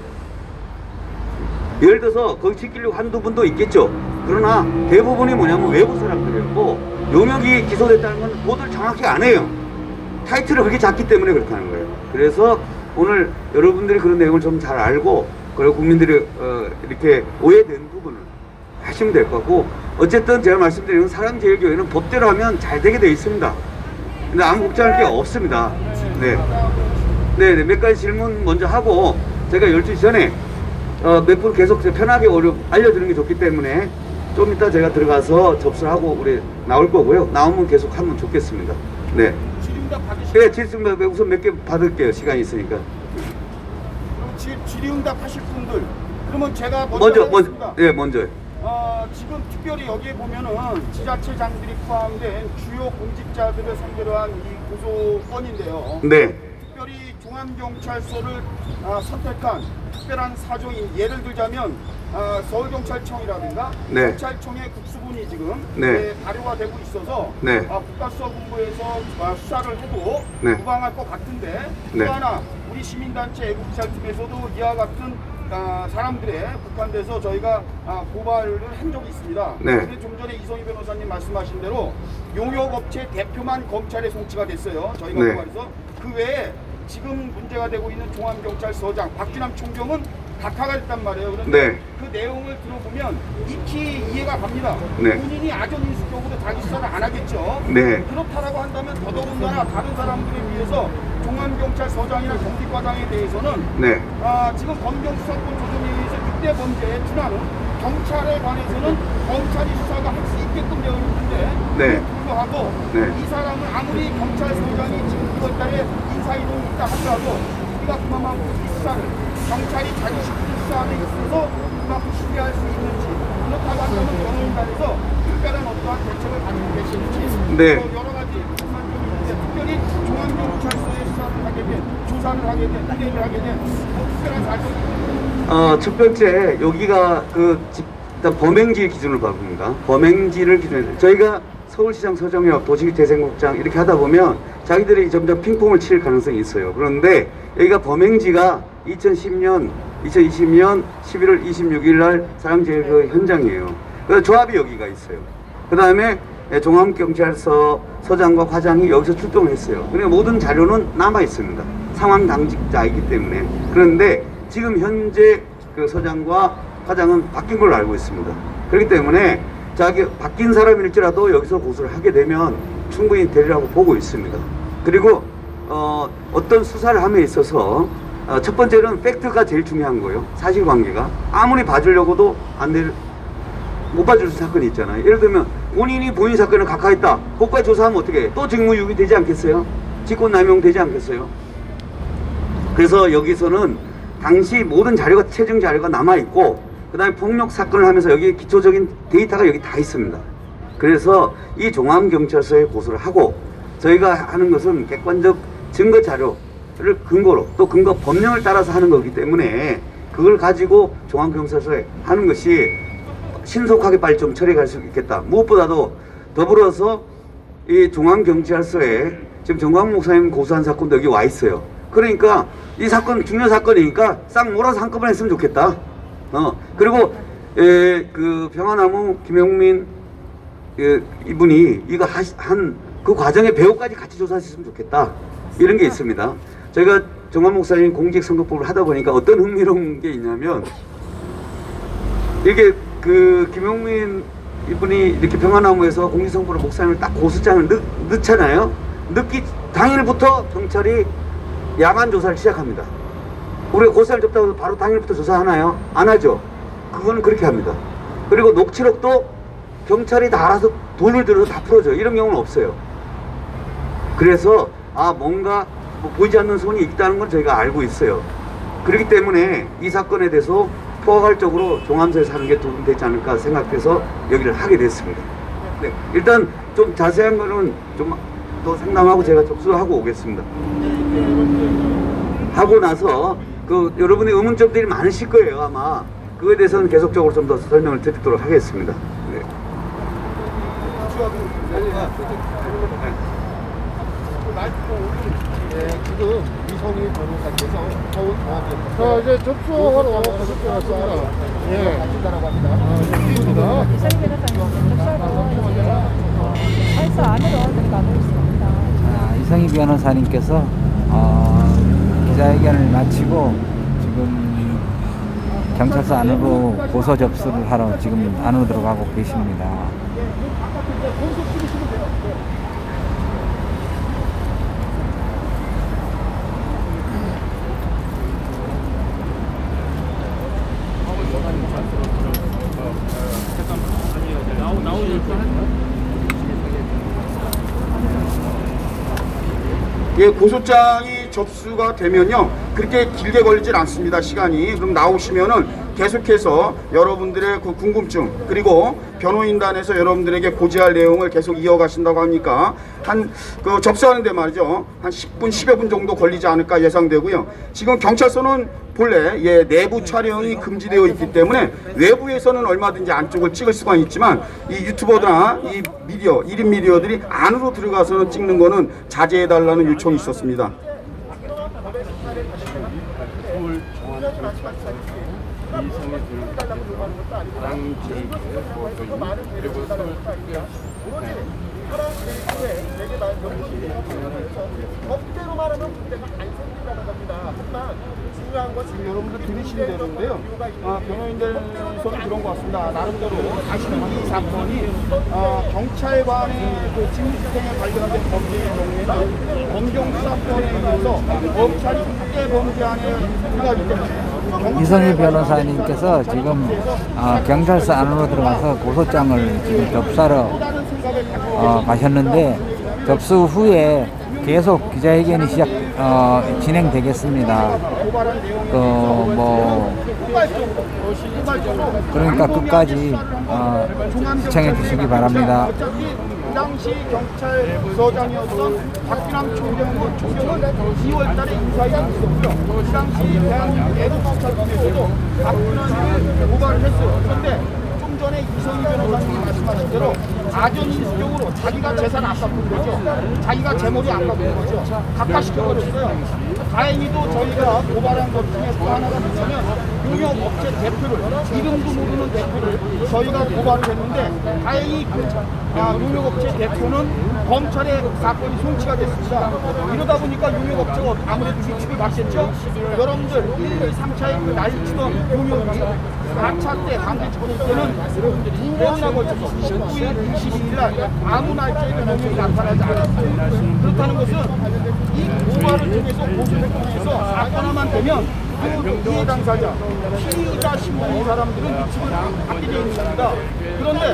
예를 들어서 거기 지키려고 한두 분도 있겠죠. 그러나 대부분이 뭐냐면 외부 사람들이었고 용역이 기소됐다는 건 보도를 정확히 안 해요. 타이틀을 그렇게 잡기 때문에 그렇게 하는 거예요. 그래서 오늘 여러분들이 그런 내용을 좀 잘 알고 그리고 국민들이 이렇게 오해된 부분을 하시면 될 것 같고, 어쨌든 제가 말씀드린 건 사랑제일교회는 법대로 하면 잘 되게 되어 있습니다. 근데 아무 걱정할 게 없습니다. 네, 몇 가지 질문 먼저 하고 제가 12시 전에 몇 분 계속 편하게 알려드리는 게 좋기 때문에 좀 이따 제가 들어가서 접수를 하고 우리 나올 거고요. 나오면 계속 하면 좋겠습니다. 네. 질의응답 받으실 네, 질의응답 우선 몇 개 받을게요. 시간이 있으니까. 그럼 질의응답 하실 분들, 그러면 제가 먼저 하겠습니다. 네, 먼저. 지금 특별히 여기에 보면은 지자체장들이 포함된 주요 공직자들을 상대로 한 이 고소건인데요. 네. 특별히 중앙경찰서를 선택한 특별한 사정인, 예를 들자면 서울경찰청이라든가 네. 경찰청의 국수본이 지금 네. 발효가 되고 있어서 네. 국가수사본부에서 수사를 해도 네. 무방할 것 같은데, 네. 또 하나 우리 시민단체 애국경찰팀에서도 이와 같은 사람들의 국한돼서 저희가 고발을 한 적이 있습니다. 네. 근데 좀 전에 이성희 변호사님 말씀하신 대로 용역업체 대표만 검찰에 송치가 됐어요. 저희가 네. 고발해서. 그 외에 지금 문제가 되고 있는 중앙경찰서장 박진남 총경은 각하가 됐단 말이에요. 그런데 네. 그 내용을 들어보면 익히 이해가 갑니다. 네. 본인이 아전인수적으로 자기 수사를 안 하겠죠. 네. 그렇다라고 한다면 더더군다나 다른 사람들에 비해서 중앙경찰서장이나 경비과장에 대해서는 네. 지금 검경수사권 조정에 의해서 6대 범죄에 준하는 경찰에 관해서는 검찰이 수사가 할 수 있게끔 되어 있는데, 네. 불구하고 네. 이 사람은 아무리 경찰서장이 지금 9월달에 인사이동이 있다 하더라도 우리가 그만큼 이 수사를 경찰이 자기 시키는 수사에 있어서 그만큼 신뢰할 수 있는지, 그렇다고 한다면 변호인단에서 특별한 어떠한 대책을 가지고 계시는지, 네. 여러 가지 말씀이 있는데, 특별히 중앙경찰서에 수사를 하게 된, 조사를 하게 된, 의뢰를 하게 된 특별한 사정이 있습니다. 첫 번째 여기가 일단 범행지 기준을 바꿉니다. 범행지를 기준으로 저희가 서울시장 서정혁 도시재생국장 이렇게 하다 보면 자기들이 점점 핑퐁을 칠 가능성이 있어요. 그런데 여기가 범행지가 2020년 11월 26일 날 사랑제일교회 현장이에요. 그래서 조합이 여기가 있어요. 그 다음에 종합경찰서 서장과 과장이 여기서 출동을 했어요. 그러니까 모든 자료는 남아 있습니다. 상황 당직자이기 때문에. 그런데 지금 현재 그 서장과 과장은 바뀐 걸로 알고 있습니다. 그렇기 때문에 바뀐 사람일지라도 여기서 고소를 하게 되면 충분히 되리라고 보고 있습니다. 그리고 어떤 수사를 함에 있어서 첫 번째는 팩트가 제일 중요한 거예요. 사실관계가 아무리 봐주려고도 못 봐줄 사건이 있잖아요. 예를 들면 본인이 본인 사건을 각하했다. 그것까지 조사하면 어떻게 해? 또 직무유기 되지 않겠어요? 직권남용 되지 않겠어요? 그래서 여기서는 당시 모든 자료가 최종 자료가 남아있고, 그 다음에 폭력 사건을 하면서 여기 기초적인 데이터가 여기 다 있습니다. 그래서 이 종합경찰서에 고소를 하고, 저희가 하는 것은 객관적 증거 자료를 근거로 또 근거 법령을 따라서 하는 거기 때문에 그걸 가지고 종합경찰서에 하는 것이 신속하게 빨리 좀 처리할 수 있겠다. 무엇보다도 더불어서 이 중앙경찰서에 지금 정광 목사님 고소한 사건도 여기 와 있어요. 그러니까 이 사건 중요 사건이니까 싹 몰아서 한꺼번에 했으면 좋겠다. 그리고 그 평화나무 김용민 이분이 이거 한 그 과정의 배후까지 같이 조사했으면 좋겠다. 이런 게 있습니다. 저희가 정환 목사님 공직선거법을 하다 보니까 어떤 흥미로운 게 있냐면, 이게 그 김용민 이분이 이렇게 평화나무에서 공직선거로 목사님을 딱 고소장을 넣잖아요. 넣기 당일부터 경찰이 야간 조사를 시작합니다. 우리가 고소장을 접다고 해서 바로 당일부터 조사하나요? 안 하죠. 그거는 그렇게 합니다. 그리고 녹취록도 경찰이 다 알아서 돈을 들여서 다 풀어줘요. 이런 경우는 없어요. 그래서 뭔가 보이지 않는 손이 있다는 걸 저희가 알고 있어요. 그렇기 때문에 이 사건에 대해서 포괄적으로 종합서에서 하는 게 도움이 되지 않을까 생각해서 여기를 하게 됐습니다. 네, 일단 좀 자세한 거는 좀 더 상담하고 제가 접수하고 오겠습니다. 하고 나서 그 여러분의 의문점들이 많으실 거예요. 아마 그거에 대해서는 계속적으로 좀 더 설명을 드리도록 하겠습니다. 네. 지금 이성희 변호사께서 서울중앙지검 이제 접수하러 왔습니다. 예, 가신다라고 합니다. 입니다. 이성희 변호사님 접수하고 살서 안으로 들어가고 있습니다. 이성희 변호사님께서 기자회견을 마치고 지금 경찰서 안으로 고소 접수를 하러 지금 안으로 들어가고 계십니다. 예, 고소장이 접수가 되면요 그렇게 길게 걸리진 않습니다. 시간이. 그럼 나오시면은 계속해서 여러분들의 그 궁금증, 그리고 변호인단에서 여러분들에게 고지할 내용을 계속 이어가신다고 하니까 그 접수하는데 말이죠 한 10분 10여 분 정도 걸리지 않을까 예상되고요. 지금 경찰서는 본래 내부 촬영이 금지되어 있기 때문에 외부에서는 얼마든지 안쪽을 찍을 수가 있지만 이 유튜버나 이 미디어, 1인 미디어들이 안으로 들어가서는 찍는 거는 자제해달라는 요청이 있었습니다. 법대로 말하면 문제가 안 생긴다는 겁니다. 하지만 중요한 건 지금 여러분들 들으시면 되는데요. 변호인들에서는 그런 것 같습니다. 나름대로 사실은 이 사건이 경찰관의 그 직무집행에 관련된 범죄의 경우에는 검경수사권에 의해서 검찰이 국제 범죄 안에 들어가기 때문에 이성희 변호사님께서 지금 경찰서 안으로 들어가서 고소장을 지금 접수하러 가셨는데, 접수 후에 계속 기자회견이 진행되겠습니다. 그러니까 끝까지 시청해 주시기 바랍니다. 그 당시 경찰서장이었던 박규남 총경은 2월달에 인사에 있었고요. 그 당시 대한민국 애국수사국에서도 박규남을 고발을 했어요. 그런데 좀 전에 이성희 변호사님이 말씀하신 대로 가전인수적으로 자기가 재산 아깝은 거죠. 자기가 재물이 아깝은 거죠. 각하시켜버렸어요. 다행히도 저희가 고발한 것 중에 또 하나가 뭐냐면 용역업체 대표를, 이름도 모르는 대표를 저희가 고발을 했는데, 다행히 그 용역업체 대표는 검찰에 사건이 송치가 됐습니다. 이러다 보니까 용역업체가 아무래도 위축을 받겠죠. 여러분들 1, 2, 3차에 그 난리치던 용역이 4차 때 관계 처리 때는 2번이나 걸쳐서 19일, 22일 날 아무 날짜에도 용역이 나타나지 않았어요. 그렇다는 것은 이 고발을 통해서 고소를 통해서 사건화만 되면 그 피해 당사자, 피의자 신분인 사람들은 위축을 받게 되어 있는 겁니다. 그런데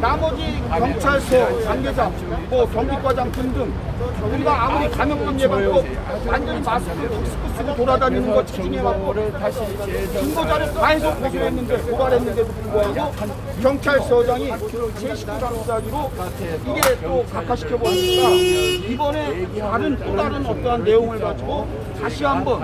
나머지 경찰서 관계자, 경비과장 등등 우리가 아무리 감염병 예방법 완전히 마스크를 쓰고 돌아다니는 거 체증해갖고 증거자를 다 해서 고소했는데, 고발했는데도 불구하고 경찰서장이 제 식구 감싸기로 이게 또 각하시켜버리니까 이번에 또 다른 어떠한 내용을 가지고 다시 한번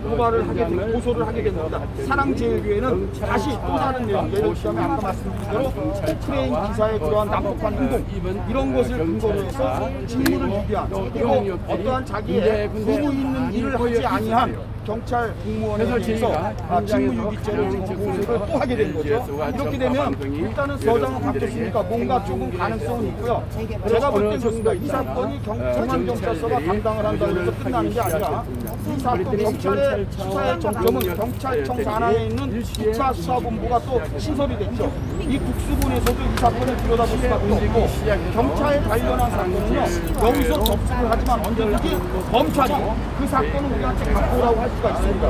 고발을 하게 됩니다. 고소를 하게 됩니다. 사랑제일교회는 다시 또 다른 내용, 예를 들면 아까 말씀드린 대로 우크레인 기사의 그러한 난폭한 행동 이런 것을 근거로 해서 직무를 유기한 그리고 어떠한 자기의 의무 있는 일을 하지 아니한 경찰 공무원에 대해서 직무유기죄를 지금 고소를 또 하게 된 거죠. 이렇게 되면 일단은 서장은 바뀌었으니까 뭔가 조금 가능성은 있고요. 제가 볼 때 그렇습니다. 이 사건이 중앙경찰서가 담당을 한다고 해서 끝나는 게 아니라 이 사건 경찰의 수사의 정점은 경찰청 산하에 있는 2차 수사본부가 또 신설이 됐죠. 이 국수본에서도 이 사건을 들여다볼 수밖에 없고 경찰 관련한 사건은요 여기서 접수를 하지만 언제든지 검찰이 그 사건을 우리한테 갖고 오라고 할 수가 있습니다.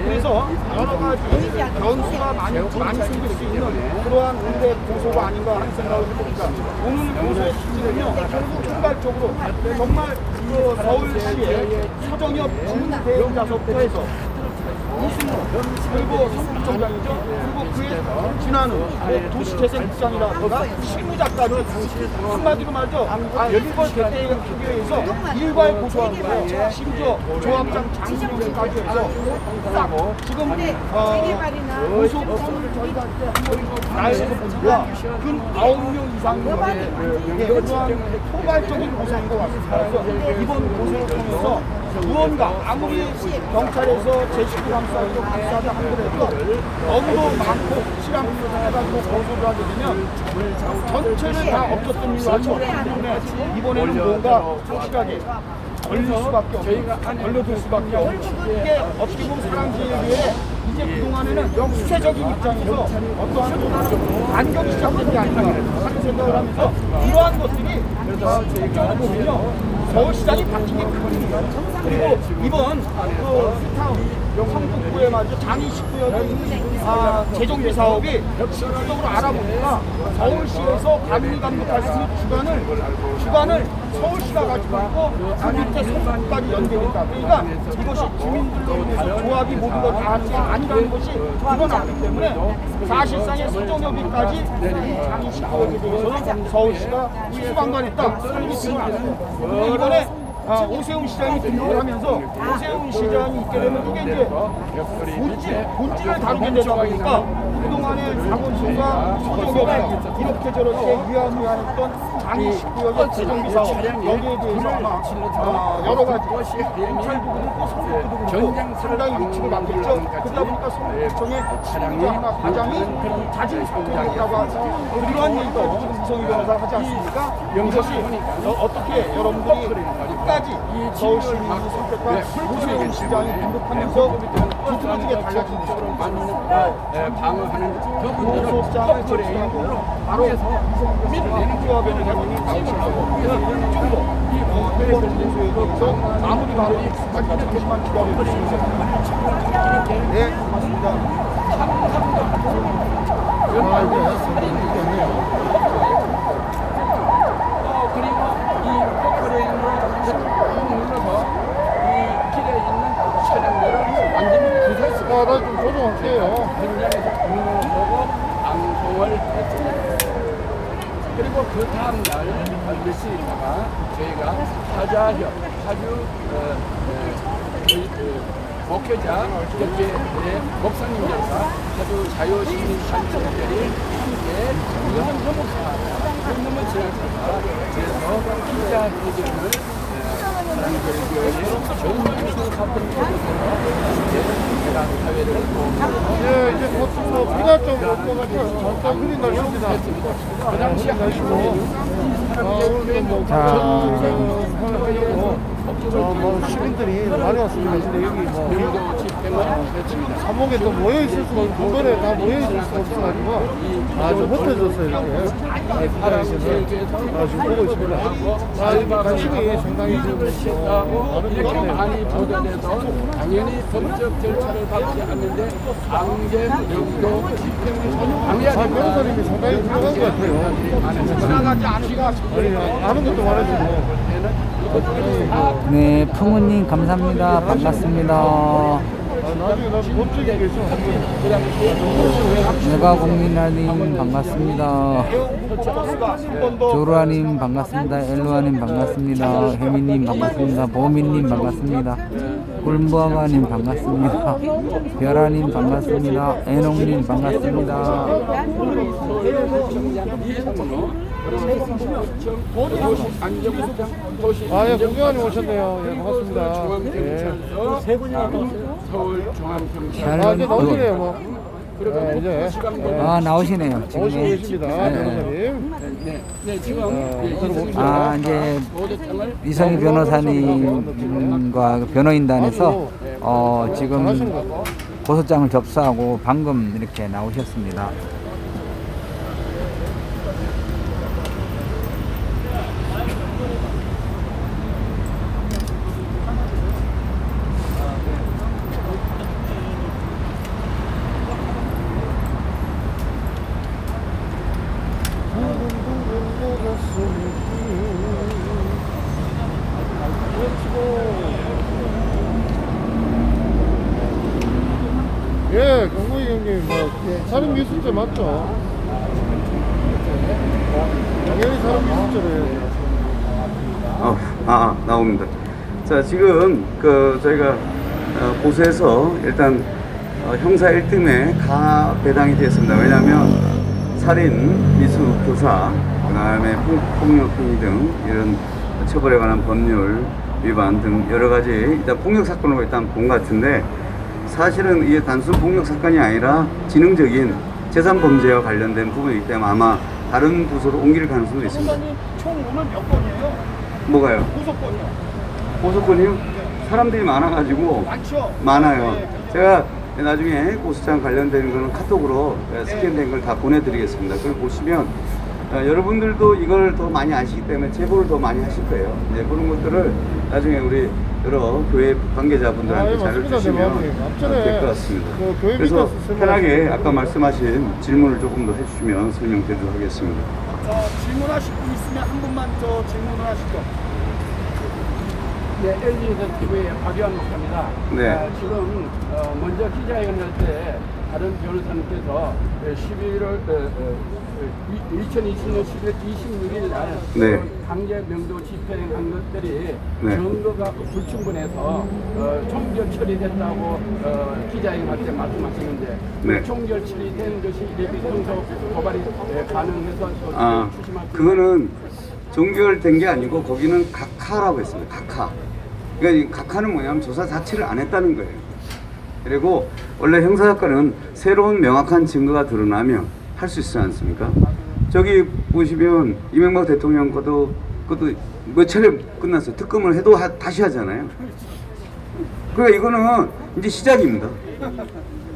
그래서 여러 가지 변수가 많이 생길 수 있는 그러한 군대 고소가 아닌가 하는 생각을 해봅니다. 오늘 고소의 취지는요 결국 총괄적으로 정말 그 서울시의 서정엽 직무대행자서부터 해서 이승우 그리고 성북청장이죠. 그리고 그의 지난후 도시재생국장이라든가 실무자까지 한마디로 말죠. 일벌 대대에 비교해서 일괄 고소한 거예요. 심지어 조합장 장진영까지 해서 지금 고소권을 저희가 나에서 보니까 근 9명 이상의 그러한 포괄적인 고소인 것 같습니다. 그래서 이번 고소를 통해서 무언가 아무리 경찰에서 제19 감사위로 감사하지 하더라도 너무도 많고 실황해가지고 고소를 하게 되면 전체를 다 없었던 일로 하죠. 때문에 이번에는 뭔가 확실하게 걸릴 수밖에 없고 걸려들 수밖에 없고 이게 어떻게 보면 사랑제일교회 이제 그동안에는 수세적인 입장에서 어떠한 반격이 시작된 게 아닌가 하는 생각을 하면서 이러한 것들이 실제로 보면요 서울시장이 바뀐 게 큰일이에요. 그리고 이번 스타운 성북구에 말이죠 장애식구역의 재정비 사업이 실질적으로 알아보니까 서울시에서 감리 감독할 수 있는 주관을 서울시가 가지고 있고 그 밑에 성북까지 연계된다. 그러니까 이것이 주민들로 인해서 조합이 모든 걸 다 하는 게 아니라는 것이 드러났기 때문에 사실상의 서정협의까지 장애식구역에 대해서는 서울시가 수방관했다. 이렇게 드러났어요. 이번에 오세훈 시장이 등록을 하면서 오세훈 시장이 있게 되면 이게 이제 본질을 다루게 되다 보니까 그동안의 자본주의가 서정협과 이렇게 저렇게 위안위안했던 장애식구역의 재정비 사업 여기에 대해서 아마 여러 가지 경찰도 그렇고 성북구도 그렇고 상당히 위치를 맡겼죠. 그러다 보니까 성북구청의 실무자 과장이 자진 사퇴했다고 하죠. 이러한 얘기도 지금 이성희 변호사가 하지 않습니까? 이것이 어떻게 여러분들이 끝까지 서울시 민주 선택한 오세훈 시장이 등록하면서 두드러지게 달라진 것으로 방어하는 고소장을 제출하고 바로 민주화 변호사님이 나오셔서 이쪽으로 이번 고소에 대해서 마무리 발언까지 잠시만 기다려주시면 네, 고맙습니다. 그리고 이 포크레인으로 눌러서 이 길에 있는 차량들을 완전히 부쉈습니다. 나좀 조정할게요. 현장에서 공무원 보고 방송을 했습니다. 그리고 그 다음날 반드시 있다가 저희가 사주 목회자 이렇게 목사님들과 사주 자유시민단체들이 함께 이것은 너무 강하다. 너무 지나쳤다. 그래서 기자회견을 사랑제일교회의 전문성 사건 제가 사회를 예, 이제 곧 비가 좀 올것 같아요. 흐린 날씨입니다. 그 당시 하시고 시민들이 많이 왔습니다. 근데 여기 지금 사목에 또 모여 있을 수가 없고 공간에 다 모여 있을 수가 없어가지고 아주 흩어졌어요. 이렇게 파란색을 지금 보고 있습니다. 관심이 상당히 이렇게 많이 보도돼서 당연히 법적 절차를 밟지 않는데 강제 명도 집행을 방해해야 된다. 변호사님이 상당히 훌륭한 것 같아요. 지나가지 않을까 아는 것도 많아지고. 네, 풍우님 감사합니다. 반갑습니다. 나중에 나 법적인 게 있어. 내가공민아님 반갑습니다. 조루아님 반갑습니다. 엘루아님 반갑습니다. 혜미님 반갑습니다. 보미님 반갑습니다. 꿀무아가님 반갑습니다. 별아님 반갑습니다. 애농님 반갑습니다. 아, 예, 공경환님 오셨네요. 예, 반갑습니다. 세 분이나 서울 중앙경찰. 아, 이제 나오시네요, 뭐. 네, 이제. 아, 나오시네요. 지금. 오시고 계십니다, 변호사님. 아, 이제 이성희 변호사님과 변호인단에서 지금 고소장을 접수하고 방금 이렇게 나오셨습니다. 예, 강구이 형님, 살인 미수죄 맞죠? 당연히 살인 미수죄를 해야죠. 나옵니다. 자, 지금 저희가 보수에서 일단 형사 1등에 가 배당이 되었습니다. 왜냐하면 살인, 미수, 교사, 그 다음에 폭력 행위 등 이런 처벌에 관한 법률 위반 등 여러 가지 일단 폭력 사건으로 일단 본 것 같은데, 사실은 이게 단순 폭력 사건이 아니라 지능적인 재산 범죄와 관련된 부분이기 때문에 아마 다른 부서로 옮길 가능성도 있습니다. 총 오늘 몇 건이에요? 뭐가요? 고소건이요. 고소건이요? 사람들이 많아가지고 많죠? 많아요. 제가 나중에 고소장 관련된 거는 카톡으로 스캔된 걸 다 보내드리겠습니다. 그걸 보시면 여러분들도 이걸 더 많이 아시기 때문에 제보를 더 많이 하실 거예요. 이제 그런 것들을 나중에 우리 여러 교회 관계자분들한테 자료를 주시면 될 것 같습니다. 그래서 편하게 아까 말씀하신 질문을 조금 더 해주시면 설명드리도록 하겠습니다. 질문하실 분 있으면 한 분만 질문을 하시죠. 네, LG TV의 박유한 목사입니다. 네. 지금 먼저 기자회견을 할 때 다른 변호사님께서 2020년 11월 26일 날 네. 강제 명도 집행한 것들이 네. 증거가 불충분해서 종결 처리됐다고 기자회견할 때 말씀하시는데 네. 종결 처리된 것이 비평소 고발이 가능해서 추심할 그거는 종결된 게 아니고 거기는 각하라고 했습니다. 각하. 그러니까 이 각하는 뭐냐면 조사 자체를 안 했다는 거예요. 그리고 원래 형사사건은 새로운 명확한 증거가 드러나면 할 수 있지 않습니까? 저기 보시면 이명박 대통령 그것도 몇 차례 끝났어요. 특검을 해도 다시 하잖아요. 그러니까 이거는 이제 시작입니다.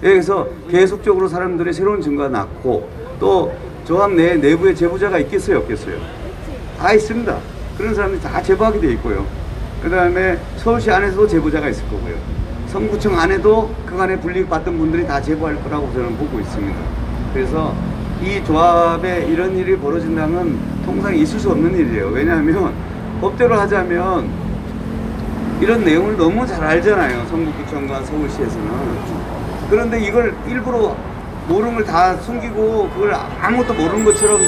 그래서 계속적으로 사람들의 새로운 증거가 났고, 또 조합 내부에 제보자가 있겠어요, 없겠어요? 다 있습니다. 그런 사람들이 다 제보하게 돼 있고요. 그 다음에 서울시 안에서도 제보자가 있을 거고요. 성구청 안에도 그간에 불이익받던 분들이 다 제보할 거라고 저는 보고 있습니다. 그래서 이 조합에 이런 일이 벌어진다면 통상 있을 수 없는 일이에요. 왜냐하면 법대로 하자면 이런 내용을 너무 잘 알잖아요. 성북구청과 서울시에서는. 그런데 이걸 일부러 모르는 걸 다 숨기고 그걸 아무것도 모르는 것처럼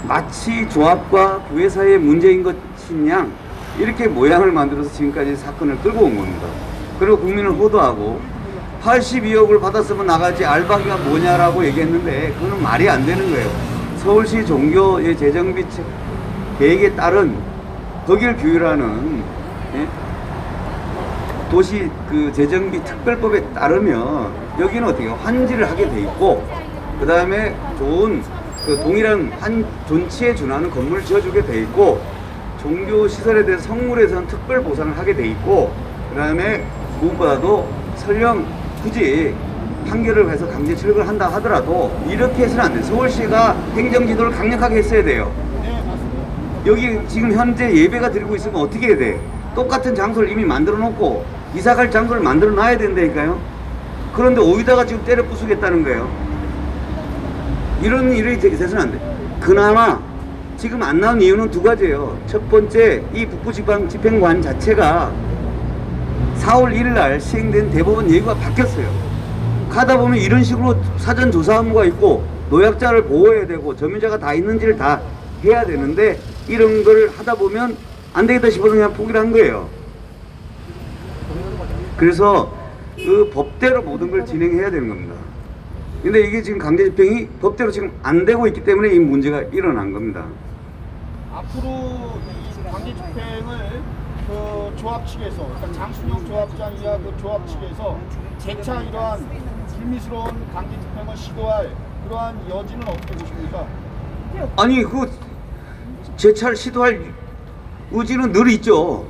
마치 조합과 부회 사이의 문제인 것인 양 이렇게 모양을 만들어서 지금까지 사건을 끌고 온 겁니다. 그리고 국민을 호도하고 82억을 받았으면 나가지 알바기가 뭐냐라고 얘기했는데 그거는 말이 안 되는 거예요. 서울시 종교의 재정비 계획에 따른 거기를 규율하는 도시 그 재정비 특별법에 따르면 여기는 어떻게 환지를 하게 돼 있고, 그 다음에 좋은 그 동일한 한 존치에 준하는 건물을 지어주게 돼 있고, 종교 시설에 대해서 성물에서는 특별 보상을 하게 돼 있고, 그 다음에 무엇보다도 설령 굳이 판결을 해서 강제 철거를 한다 하더라도 이렇게 해서는 안 돼요. 서울시가 행정지도를 강력하게 했어야 돼요. 여기 지금 현재 예배가 드리고 있으면 어떻게 해야 돼? 똑같은 장소를 이미 만들어 놓고 이사갈 장소를 만들어 놔야 된다니까요. 그런데 어디다가 지금 때려 부수겠다는 거예요. 이런 일이 돼서는 안 돼. 그나마 지금 안 나온 이유는 두 가지예요. 첫 번째, 이 북부지방 집행관 자체가 4월 1일 날 시행된 대법원 예고가 바뀌었어요. 가다 보면 이런 식으로 사전 조사 업무가 있고 노약자를 보호해야 되고 점유자가 다 있는지를 다 해야 되는데 이런 걸 하다 보면 안 되겠다 싶어서 그냥 포기를 한 거예요. 그래서 그 법대로 모든 걸 진행해야 되는 겁니다. 근데 이게 지금 강제 집행이 법대로 지금 안 되고 있기 때문에 이 문제가 일어난 겁니다. 앞으로 이 강제 집행을 그 조합 측에서, 그러니까 장순영 조합장 이하 그 조합 측에서 재차 이러한 불미스러운 강제 집행을 시도할 그러한 여지는 어떻게 보십니까? 아니 그 재차를 시도할 의지는 늘 있죠.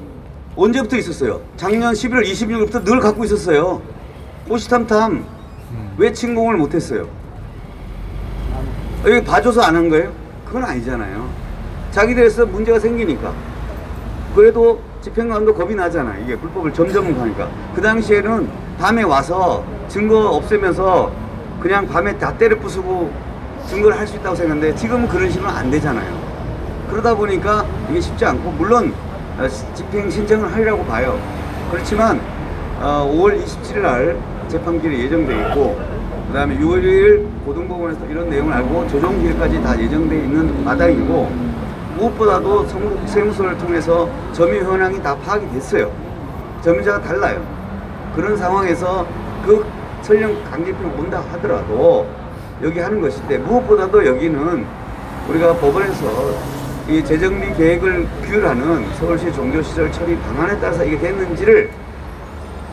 언제부터 있었어요? 작년 11월 26일부터 늘 갖고 있었어요. 호시탐탐 왜 침공을 못했어요? 여기 봐줘서 안 한 거예요? 그건 아니잖아요. 자기들에서 문제가 생기니까. 그래도 집행관도 겁이 나잖아요. 이게 불법을 점점 가니까. 그 당시에는 밤에 와서 증거 없애면서 그냥 밤에 다 때려 부수고 증거를 할 수 있다고 생각했는데 지금은 그런 식으로 안 되잖아요. 그러다 보니까 이게 쉽지 않고, 물론 집행 신청을 하려고 봐요. 그렇지만 5월 27일 날 재판기일이 예정돼 있고, 그 다음에 6월 1일 고등법원에서 이런 내용을 알고 조정기일까지 다 예정돼 있는 마당이고, 무엇보다도 세무서를 통해서 점유 현황이 다 파악이 됐어요. 점유자가 달라요. 그런 상황에서 그 설령 강제집행 온다 하더라도 여기 하는 것인데, 무엇보다도 여기는 우리가 법원에서 이 재정비 계획을 규율하는 서울시 종교시설 처리 방안에 따라서 이게 됐는지를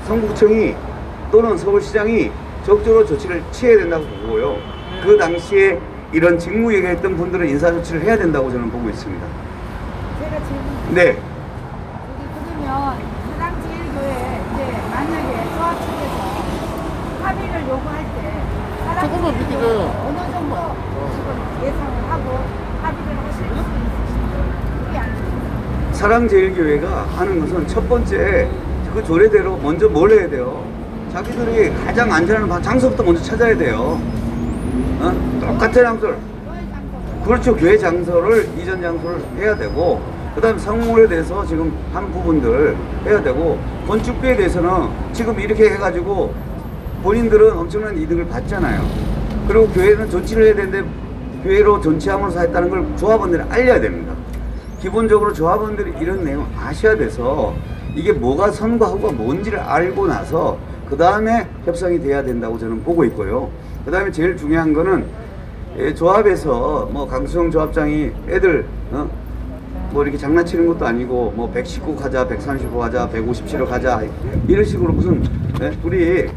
성북청이 또는 서울시장이 적극적으로 조치를 취해야 된다고 보고요. 그 당시에 이런 직무 얘기했던 분들은 인사조치를 해야 된다고 저는 보고 있습니다. 제가 질문. 네. 그러면 사랑제일교회 이제 만약에 조합 측에서 합의를 요구할 때 조금만 비켜줘요. 어느 정도 지금 예상을 하고 합의를 하실 수 있으신가요? 그게 아니에요. 사랑제일교회가 하는 것은 첫 번째 그 조례대로 먼저 뭘 해야 돼요? 자기들이 가장 안전한 장소부터 먼저 찾아야 돼요. 똑같은 장소를. 그렇죠. 교회 장소를, 이전 장소를 해야 되고, 그 다음에 성물에 대해서 지금 한 부분들 해야 되고, 건축비에 대해서는 지금 이렇게 해가지고 본인들은 엄청난 이득을 받잖아요. 그리고 교회는 조치를 해야 되는데 교회로 전치함으로써 했다는 걸 조합원들이 알려야 됩니다. 기본적으로 조합원들이 이런 내용 아셔야 돼서 이게 뭐가 선과 후가 뭔지를 알고 나서 그 다음에 협상이 돼야 된다고 저는 보고 있고요. 그 다음에 제일 중요한 거는 조합에서 뭐 강수영 조합장이 애들 뭐 이렇게 장난치는 것도 아니고 뭐 119 가자, 135 가자, 157로 가자 이런 식으로 무슨 우리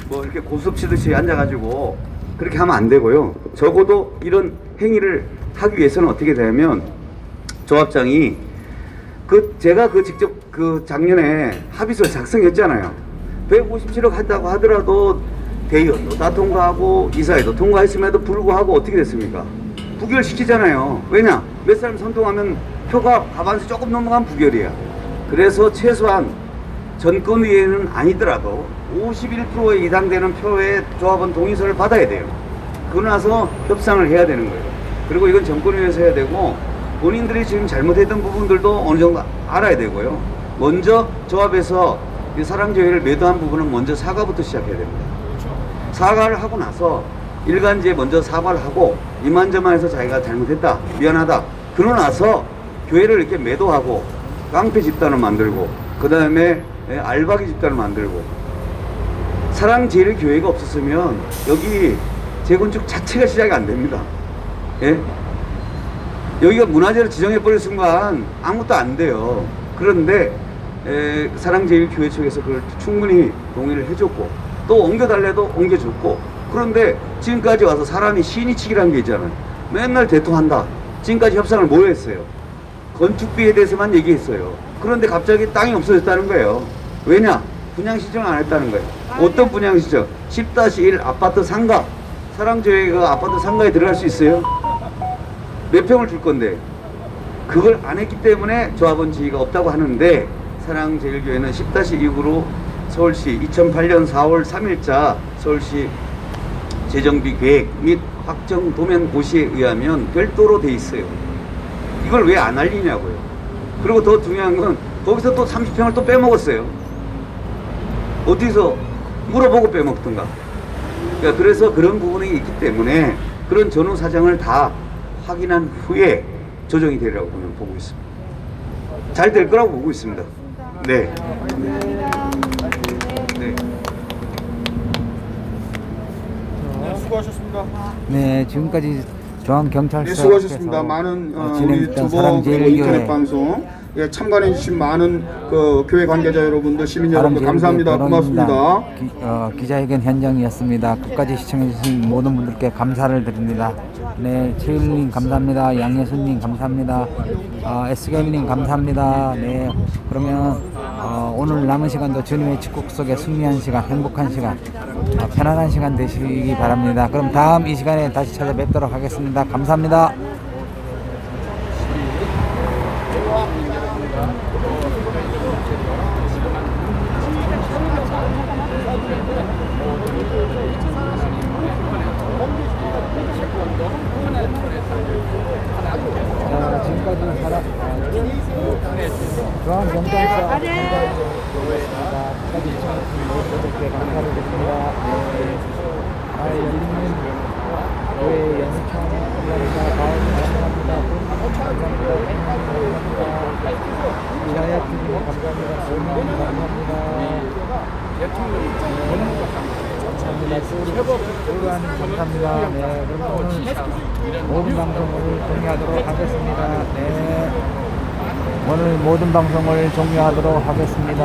뭐 이렇게 고수업 치듯이 앉아가지고 그렇게 하면 안 되고요. 적어도 이런 행위를 하기 위해서는 어떻게 되냐면 조합장이 제가 직접 작년에 합의서를 작성했잖아요. 157억 한다고 하더라도 대의원도 다 통과하고 이사회도 통과했음에도 불구하고 어떻게 됐습니까? 부결시키잖아요. 왜냐? 몇 사람 선동하면 표가 과반수 조금 넘어가면 부결이야. 그래서 최소한 전권위에는 아니더라도 51%에 해당되는 표의 조합원 동의서를 받아야 돼요. 그러고 나서 협상을 해야 되는 거예요. 그리고 이건 전권위에서 해야 되고 본인들이 지금 잘못했던 부분들도 어느 정도 알아야 되고요. 먼저 조합에서 이 사랑제회를 매도한 부분은 먼저 사과부터 시작해야 됩니다. 사과를 하고 나서 일간지에 먼저 사과를 하고 이만저만해서 자기가 잘못했다, 미안하다. 그러고 나서 교회를 이렇게 매도하고 깡패 집단을 만들고 그 다음에 알박이 집단을 만들고 사랑제일교회가 없었으면 여기 재건축 자체가 시작이 안 됩니다. 예? 여기가 문화재로 지정해버릴 순간 아무것도 안 돼요. 그런데 사랑제일교회 측에서 그걸 충분히 동의를 해줬고 또 옮겨달래도 옮겨줬고 그런데 지금까지 와서 사람이 신이치기라는 게 있잖아요. 맨날 대통한다. 지금까지 협상을 뭐 했어요? 건축비에 대해서만 얘기했어요. 그런데 갑자기 땅이 없어졌다는 거예요. 왜냐? 분양신청을 안 했다는 거예요. 어떤 분양신청? 10-1 아파트 상가. 사랑제회가 아파트 상가에 들어갈 수 있어요? 몇 평을 줄 건데 그걸 안 했기 때문에 조합원 지위가 없다고 하는데 사랑제일교회는 10-6으로 서울시 2008년 4월 3일자 서울시 재정비 계획 및 확정 도면 고시에 의하면 별도로 돼 있어요. 이걸 왜 안 알리냐고요. 그리고 더 중요한 건 거기서 또 30평을 또 빼먹었어요. 어디서 물어보고 빼먹던가. 그러니까 그래서 그런 부분이 있기 때문에 그런 전후 사정을 다 확인한 후에 조정이 되리라고 저는 보고 있습니다. 잘 될 거라고 보고 있습니다. 네. 감사합니다. 네. 수고하셨습니다. 네, 지금까지 중앙경찰서 네, 수고하셨습니다. 많은 우리 진행했던 투보 그리고 사랑제일교회 인터넷 방송 참관해 주신 많은 그 교회 관계자 여러분들, 시민 여러분들 감사합니다. 고맙습니다. 기자회견 현장이었습니다. 끝까지 시청해주신 모든 분들께 감사를 드립니다. 네, 최일님 감사합니다. 양예순님 감사합니다. SK님 감사합니다. 네, 그러면 오늘 남은 시간도 주님의 축복 속에 승리한 시간, 행복한 시간, 편안한 시간 되시기 바랍니다. 그럼 다음 이 시간에 다시 찾아뵙도록 하겠습니다. 감사합니다. 지금까지 중앙경찰서 끝까지 시청해주신 모든 분들께 감사를 드립니다. 열리는 교회 영청 감사합니다. 가을 감사합니다. 감사합니다. 이라야 TV 감사합니다. 감사합니다. 감사합니다. 네, 그럼 오늘 모든 방송을 종료하도록 하겠습니다. 네, 오늘 모든 방송을 종료하도록 하겠습니다.